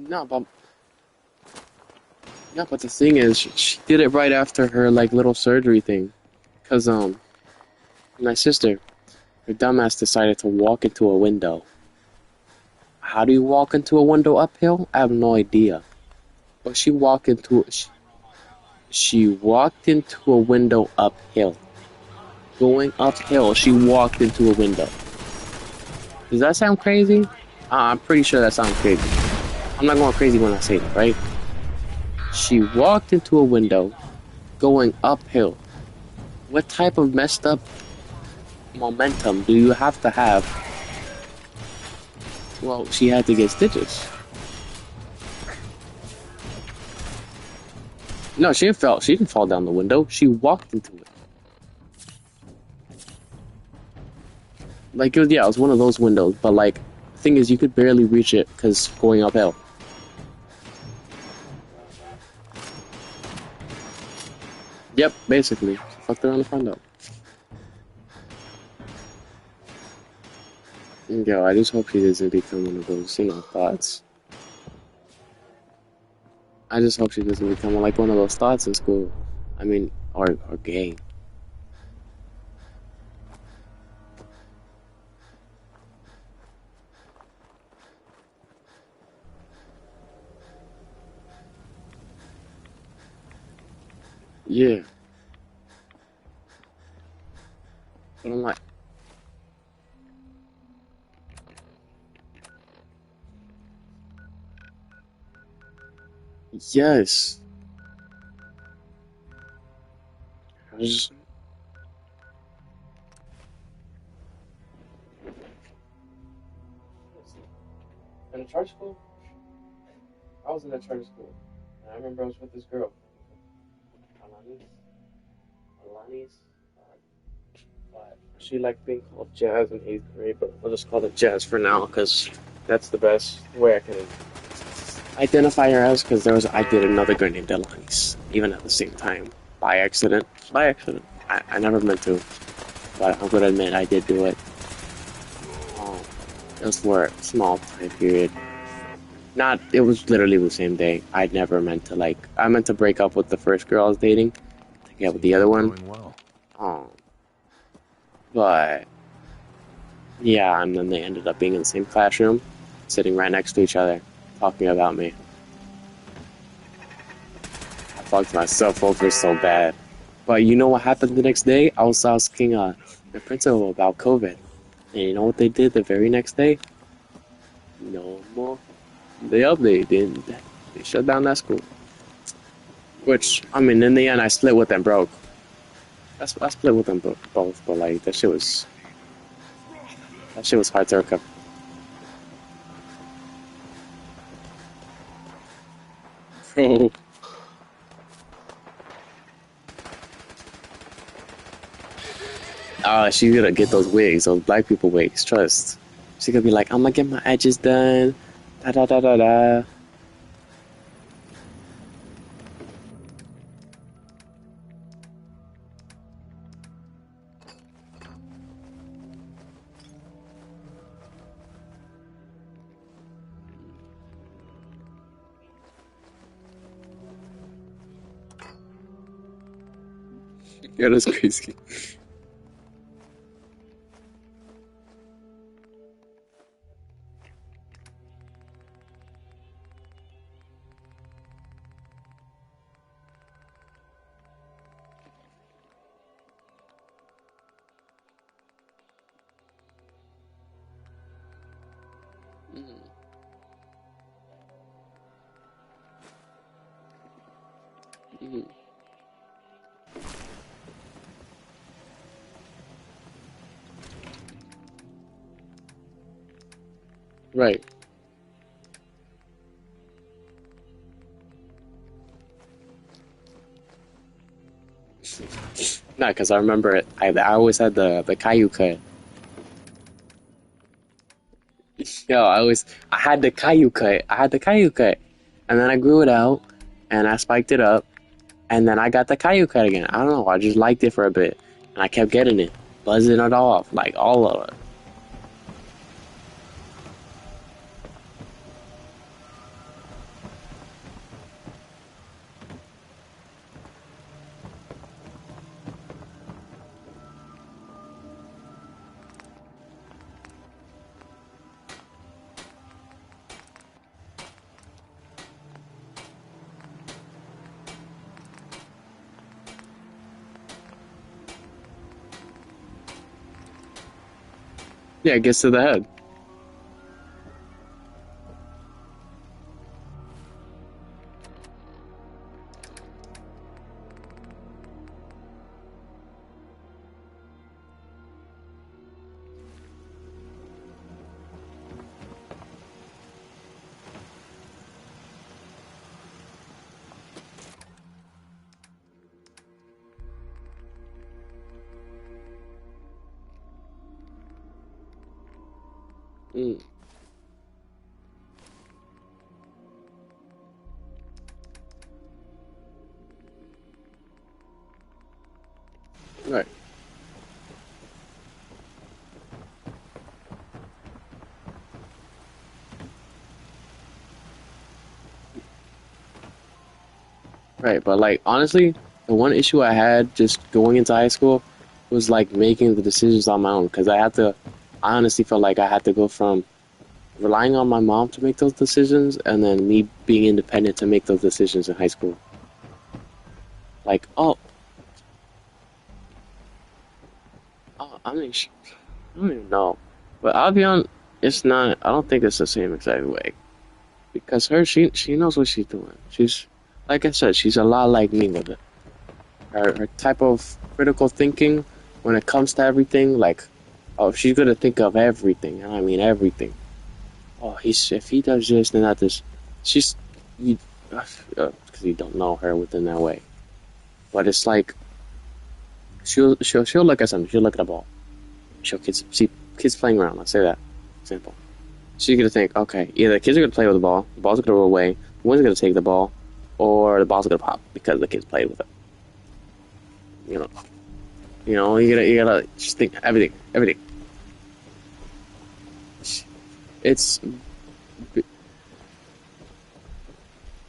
No, but the thing is, she did it right after her, like, little surgery thing. Cause my sister, her dumbass decided to walk into a window. How do you walk into a window uphill? I have no idea. But she walked into a window uphill. Going uphill, she walked into a window. Does that sound crazy? I'm pretty sure that sounds crazy. I'm not going crazy when I say that, right? She walked into a window going uphill. What type of messed up momentum do you have to have? Well, she had to get stitches. No, she didn't fall. She didn't fall down the window. She walked into it. Like, yeah, it was one of those windows. But like, the thing is, you could barely reach it because going uphill. Yep, basically. She fucked around the front door. Yo, I just hope she doesn't become one of those, thoughts. I just hope she doesn't become like one of those thoughts in school. I mean, or gay. Yeah. But I'm like, yes. I was just, in a charter school? I was in a charter school. And I remember I was with this girl. Alanis. But she liked being called Jazz in 8th grade, but I'll just call it Jazz for now, because that's the best way I can identify her as, because I did another girl named Alanis, even at the same time, by accident. By accident. I never meant to, but I'm gonna admit I did do it. Um, it was for a small time period. It was literally the same day. I meant to break up with the first girl I was dating to get with the other one. Going well. Um, but yeah, and then they ended up being in the same classroom, sitting right next to each other, talking about me. I fucked myself over so bad. But you know what happened the next day? I was asking the principal about COVID. And you know what they did the very next day? No more. They didn't. They shut down that school. Which, I mean, in the end, I split with them, bro. I split with them both, but like, that shit was hard to recover. Bro. She's gonna get those wigs, those black people wigs, trust. She's gonna be like, I'm gonna get my edges done. Da da da da da. Yeah, that's crazy. Mhm. Right. Nah, because I remember it. I always had the Caillou cut. Yo, I had the Caillou cut. I had the Caillou cut, and then I grew it out, and I spiked it up, and then I got the Caillou cut again. I don't know. I just liked it for a bit, and I kept getting it, buzzing it off, like all of it. Yeah, it gets to the head. Mm, right. Right, but like honestly, the one issue I had just going into high school was like making the decisions on my own because I had to. I honestly felt like I had to go from relying on my mom to make those decisions and then me being independent to make those decisions in high school. Like, I mean, I don't even know, but Avion, it's not. I don't think it's the same exact way because she knows what she's doing. She's like I said, she's a lot like me with it. Her type of critical thinking when it comes to everything, like, oh, she's gonna think of everything, and I mean everything. Oh, he's if he does this, then that this. She's you because you don't know her within that way. But it's like she'll look at something. She'll look at a ball. She'll see kids playing around. Let's say that example. She's gonna think, okay, either the kids are gonna play with the ball's gonna roll away, one's gonna take the ball, or the ball's gonna pop because the kids played with it. You know, you gotta just think everything. It's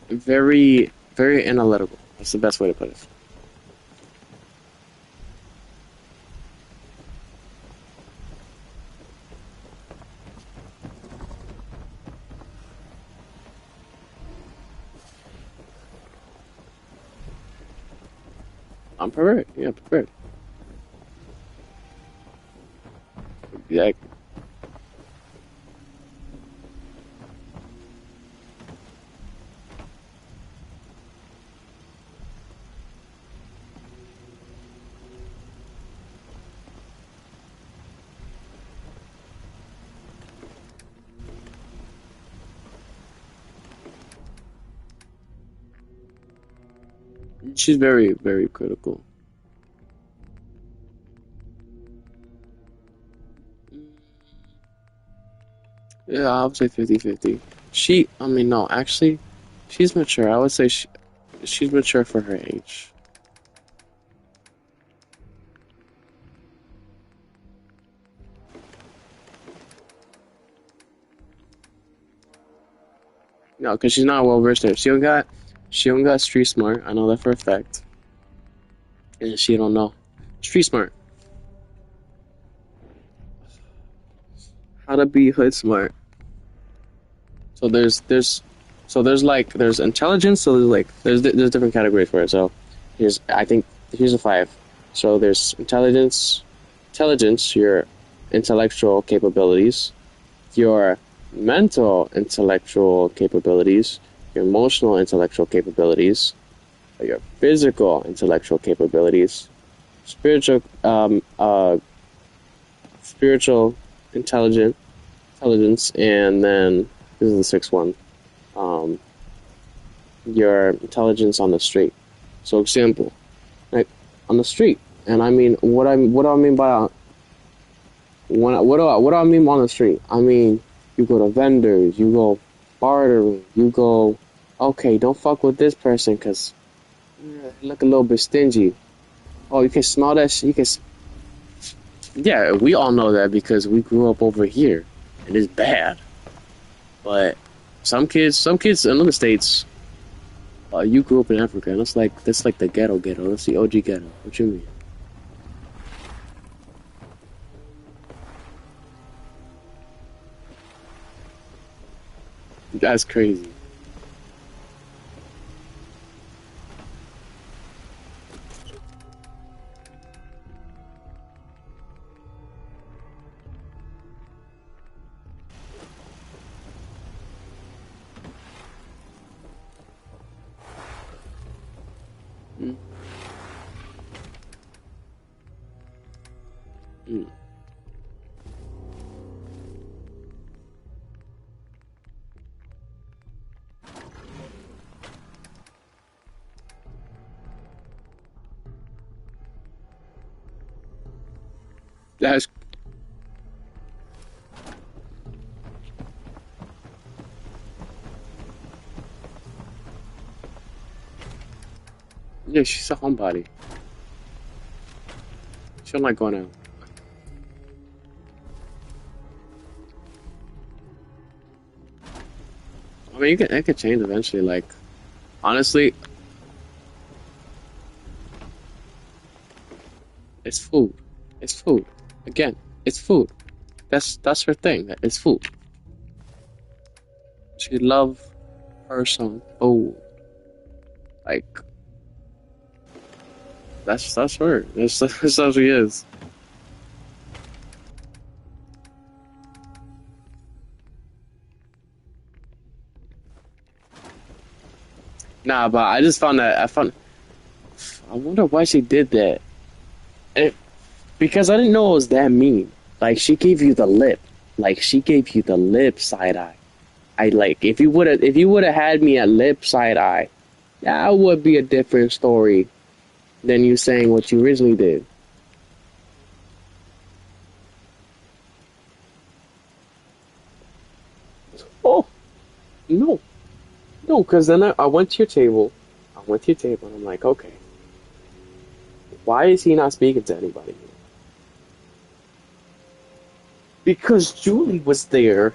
very, very analytical. That's the best way to put it. I'm prepared. Yeah, prepared. Yeah, she's very, very critical. Yeah, I would say 50-50. I mean, no, actually, she's mature. I would say she's mature for her age. No, because she's not well versed in it. She don't got street smart. I know that for a fact. And she don't know street smart. How to be hood smart. So there's intelligence. So there's different categories for it. So here's a five. So there's intelligence, your intellectual capabilities, your mental intellectual capabilities, your emotional intellectual capabilities, your physical intellectual capabilities, spiritual spiritual intelligent intelligence, and then this is the sixth one. Um, your intelligence on the street. So example, like on the street, and I mean what do I mean by what do I mean on the street? I mean you go to vendors, you go bartering, you go okay, don't fuck with this person because look a little bit stingy. Oh, you can smell that shit. Yeah, we all know that because we grew up over here, and it's bad. But some kids in other states, you grew up in Africa, and that's like the ghetto. That's the OG ghetto. What you mean? That's crazy. Mm, mm. That's Yeah, she's a homebody. She don't like going out. I mean, it could change eventually. Like, honestly, it's food. It's food. Again, it's food. That's her thing. It's food. She love her some food. Like, that's her. That's how she is. Nah, but I just found that I wonder why she did that. It, because I didn't know it was that mean. Like she gave you the lip. Like she gave you the lip side eye. I like if you would have had me at lip side eye, that would be a different story than you saying what you originally did. Oh no, no, because then I went to your table. I went to your table and I'm like, okay, why is he not speaking to anybody? Because Julie was there.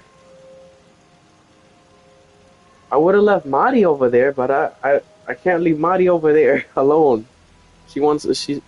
I would have left Marty over there, but I can't leave Marty over there alone. She.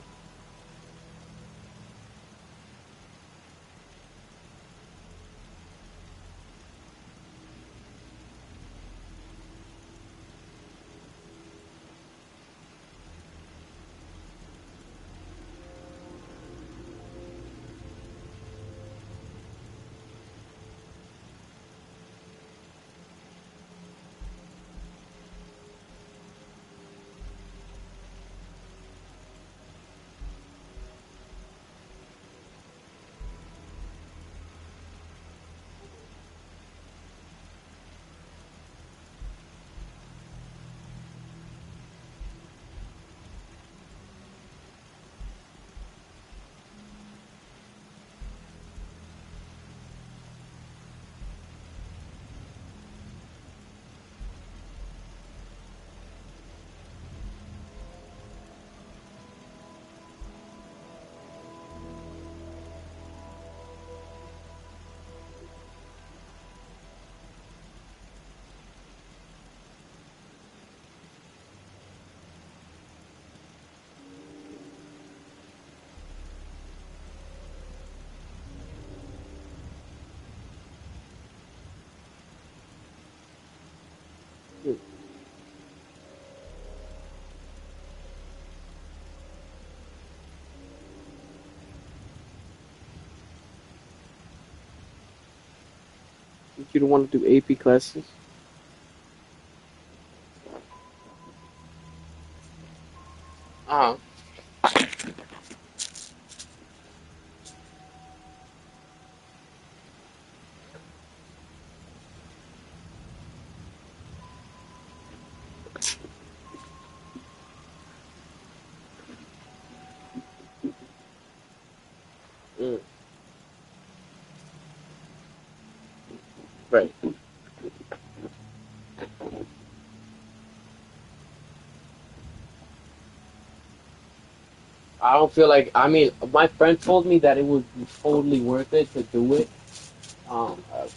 You don't want to do AP classes? Uh-huh. Mm, right. I don't feel like. I mean, my friend told me that it would be totally worth it to do it.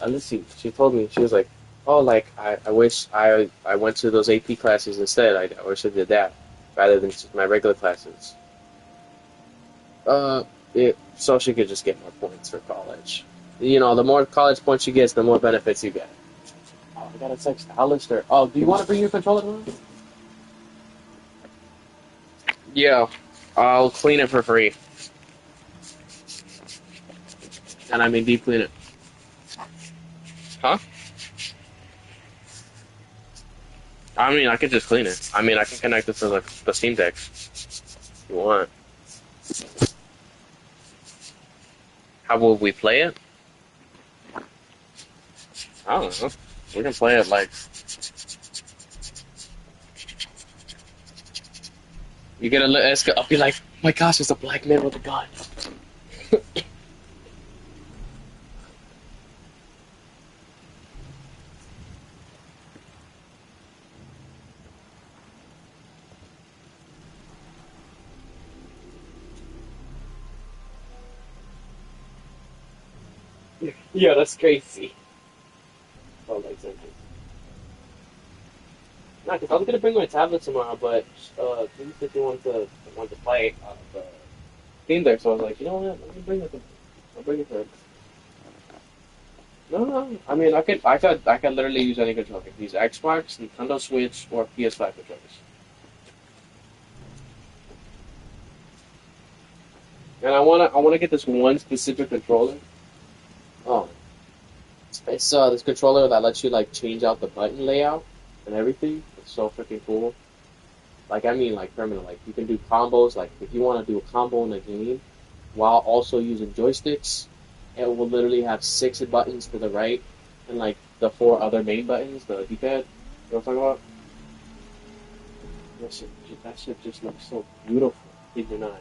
Let's see. She told me she was like, "Oh, like I wish I went to those AP classes instead. I wish I did that rather than just my regular classes." Uh, so she could just get more points for college. You know, the more college points she gets, the more benefits you get. Oh, I gotta text Alistair. Oh, do you want to bring your controller around? Yeah, I'll clean it for free, and I mean deep clean it. Huh? I mean, I could just clean it. I mean, I can connect it to the Steam Deck if you want. How will we play it? I don't know. We can play it like you get a little. I'll be like, oh my gosh, it's a black man with a gun. Yeah, that's crazy. Oh, like something. Nah, cause I was gonna bring my tablet tomorrow, but Jimmy said he wanted to play the Steam Deck, so I was like, you know what? Let me bring it. I'll bring it for her. No, no. I mean, I could literally use any controller. I could use Xbox, Nintendo Switch, or PS5 controllers. And I wanna get this one specific controller. Oh, it's this controller that lets you like change out the button layout and everything. It's so freaking cool. Like I mean, like permanent. Like you can do combos. Like if you want to do a combo in a game while also using joysticks, it will literally have 6 buttons to the right and like the 4 other main buttons, the D-pad. You know what I'm talking about? That shit just looks so beautiful. Kid you not.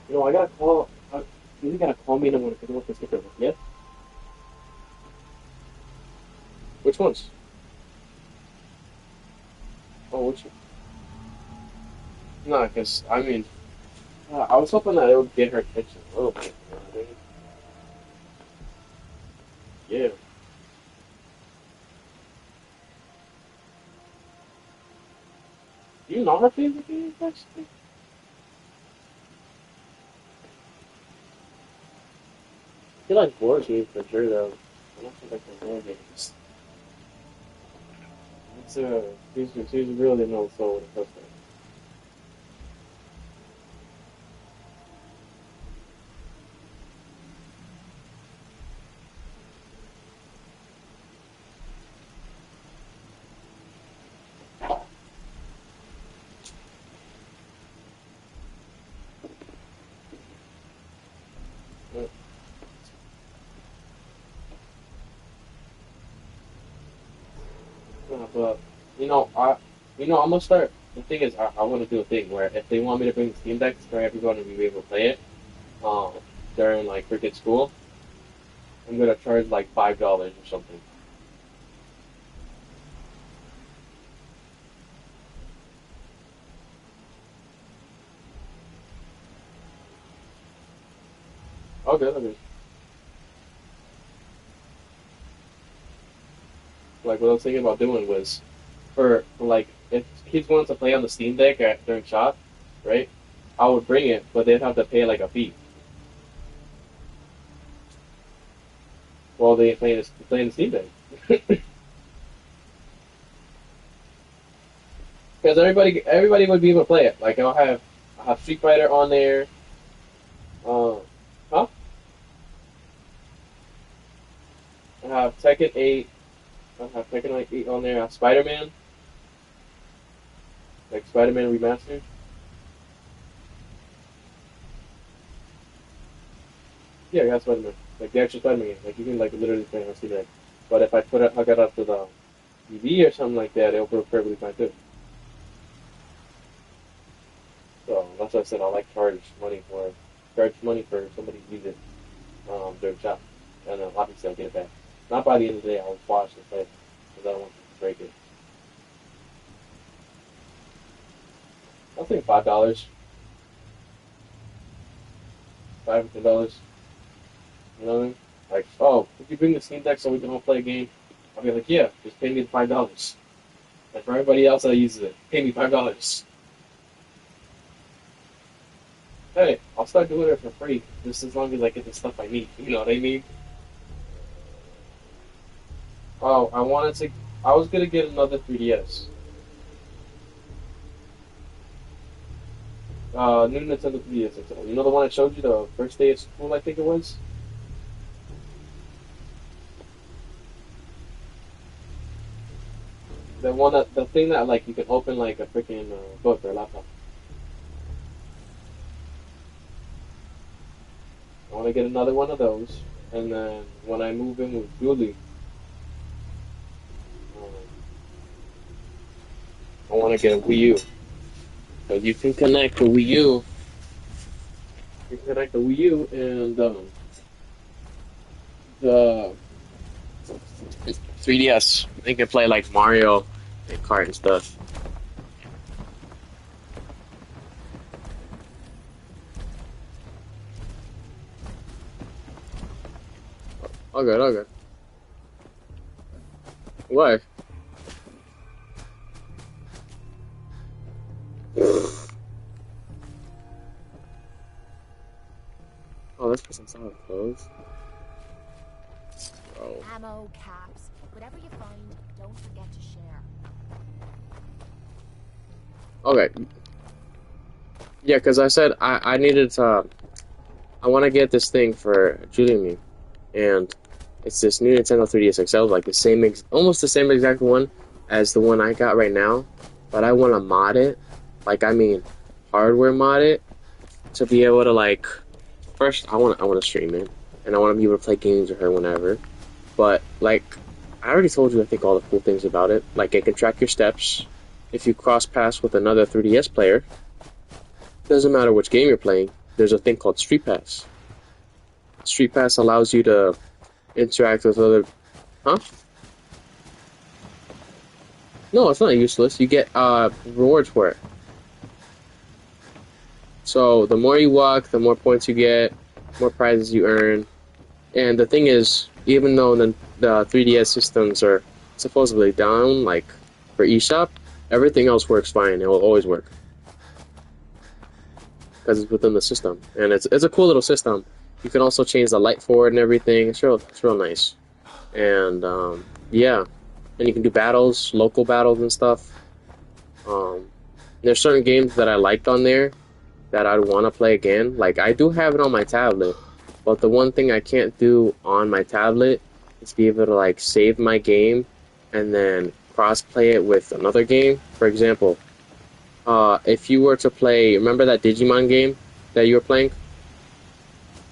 You know, I gotta call. You gotta call me and I'm gonna pick up this sticker. Yeah. Which ones? Oh, which? No, because I mean, I was hoping that it would get her attention a little bit. You know what I mean? Yeah. Do you know her favorite game, actually? I feel like board games for sure, though. I don't feel like the board games. It's she's really no soul when it comes to it. But I'm gonna start. The thing is, I want to do a thing where if they want me to bring the Steam Deck for everyone to be able to play it, um, during like cricket school, I'm gonna charge like $5 or something. Okay, okay. Like what I was thinking about doing was for like if kids wanted to play on the Steam Deck during shop, right? I would bring it, but they'd have to pay like a fee. While they playing the Steam Deck, because everybody would be able to play it. Like I'll have Street Fighter on there. Um, huh? I have Tekken 8. I have Tekken 8 on there. I have Spider Man, like Spider Man Remastered. Yeah, I got Spider Man. Like the actual Spider Man game. Like you can like literally play it on Steam Deck. But if I hook it up to the TV or something like that, it'll work perfectly fine too. So that's why I said I like charge money for somebody to use it during shop, and then obviously I'll get it back. Not by the end of the day. I'll wash the play because I don't want to break it. I'll think $5, $5 or $10. You know what I mean? Like, oh, if you bring the Steam Deck so we can all play a game, I'll be like, yeah, just pay me the $5. And for everybody else that uses it, pay me $5. Hey, I'll start doing it for free, just as long as I get the stuff I need. You know what I mean? Oh, I was gonna get another 3DS. New Nintendo 3DS. You know the one I showed you the first day of school, I think it was? The thing that like you can open like a freaking book or laptop. I want to get another one of those, and then when I move in with Julie, um, I want to get a Wii U. So you can connect the Wii U. You can connect the Wii U and the 3DS. You can play like Mario and Kart and stuff. All good, all good. Why? Oh, let's put some solid clothes. Bro. Ammo, caps, whatever you find, don't forget to share. Okay. Yeah, because I said I needed to. I want to get this thing for Julie and me, and it's this new Nintendo 3DS XL, like the same, almost the same exact one as the one I got right now, but I want to mod it, like I mean, hardware mod it to be able to like. First, I want to stream it, and I want to be able to play games with her whenever. But like, I already told you, I think all the cool things about it. Like, it can track your steps. If you cross paths with another 3DS player, doesn't matter which game you're playing. There's a thing called Street Pass. Street Pass allows you to interact with other. Huh? No, it's not useless. You get rewards for it. So the more you walk, the more points you get, more prizes you earn. And the thing is, even though the 3DS systems are supposedly down, like for eShop, everything else works fine. It will always work because it's within the system, and it's a cool little system. You can also change the light forward and everything. It's real nice. And yeah, and you can do battles, local battles and stuff. There's certain games that I liked on there that I'd want to play again. Like, I do have it on my tablet, but the one thing I can't do on my tablet is be able to like save my game and then cross-play it with another game. For example, if you were to play, remember that Digimon game that you were playing?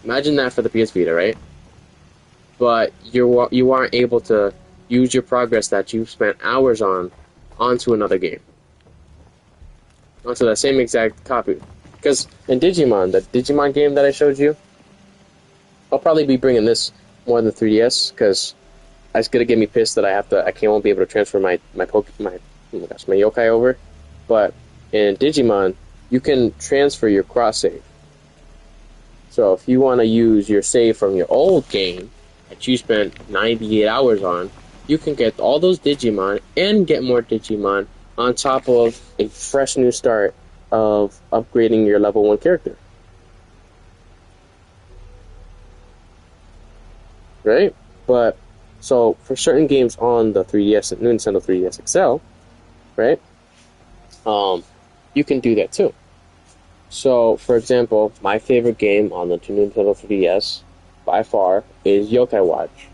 Imagine that for the PS Vita, right? But you aren't able to use your progress that you spent hours on onto another game, onto that same exact copy. Because in Digimon, the Digimon game that I showed you, I'll probably be bringing this more than 3DS because it's gonna get me pissed that I won't be able to transfer my yokai over. But in Digimon, you can transfer your cross save. So if you want to use your save from your old game that you spent 98 hours on, you can get all those Digimon and get more Digimon on top of a fresh new start of upgrading your level 1 character. Right? But, so, for certain games on the 3DS, new Nintendo 3DS XL, right? You can do that too. So, for example, my favorite game on the new Nintendo 3DS, by far, is Yokai Watch.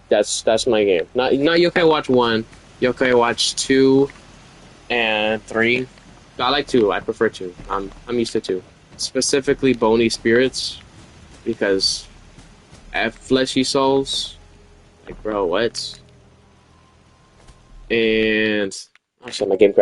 That's my game. Not Yokai Watch 1, Yokai Watch 2, and 3. I like 2. I prefer 2. I'm used to 2. Specifically, Bony Spirits, because Fleshy Souls, like, bro, what? And actually, my game.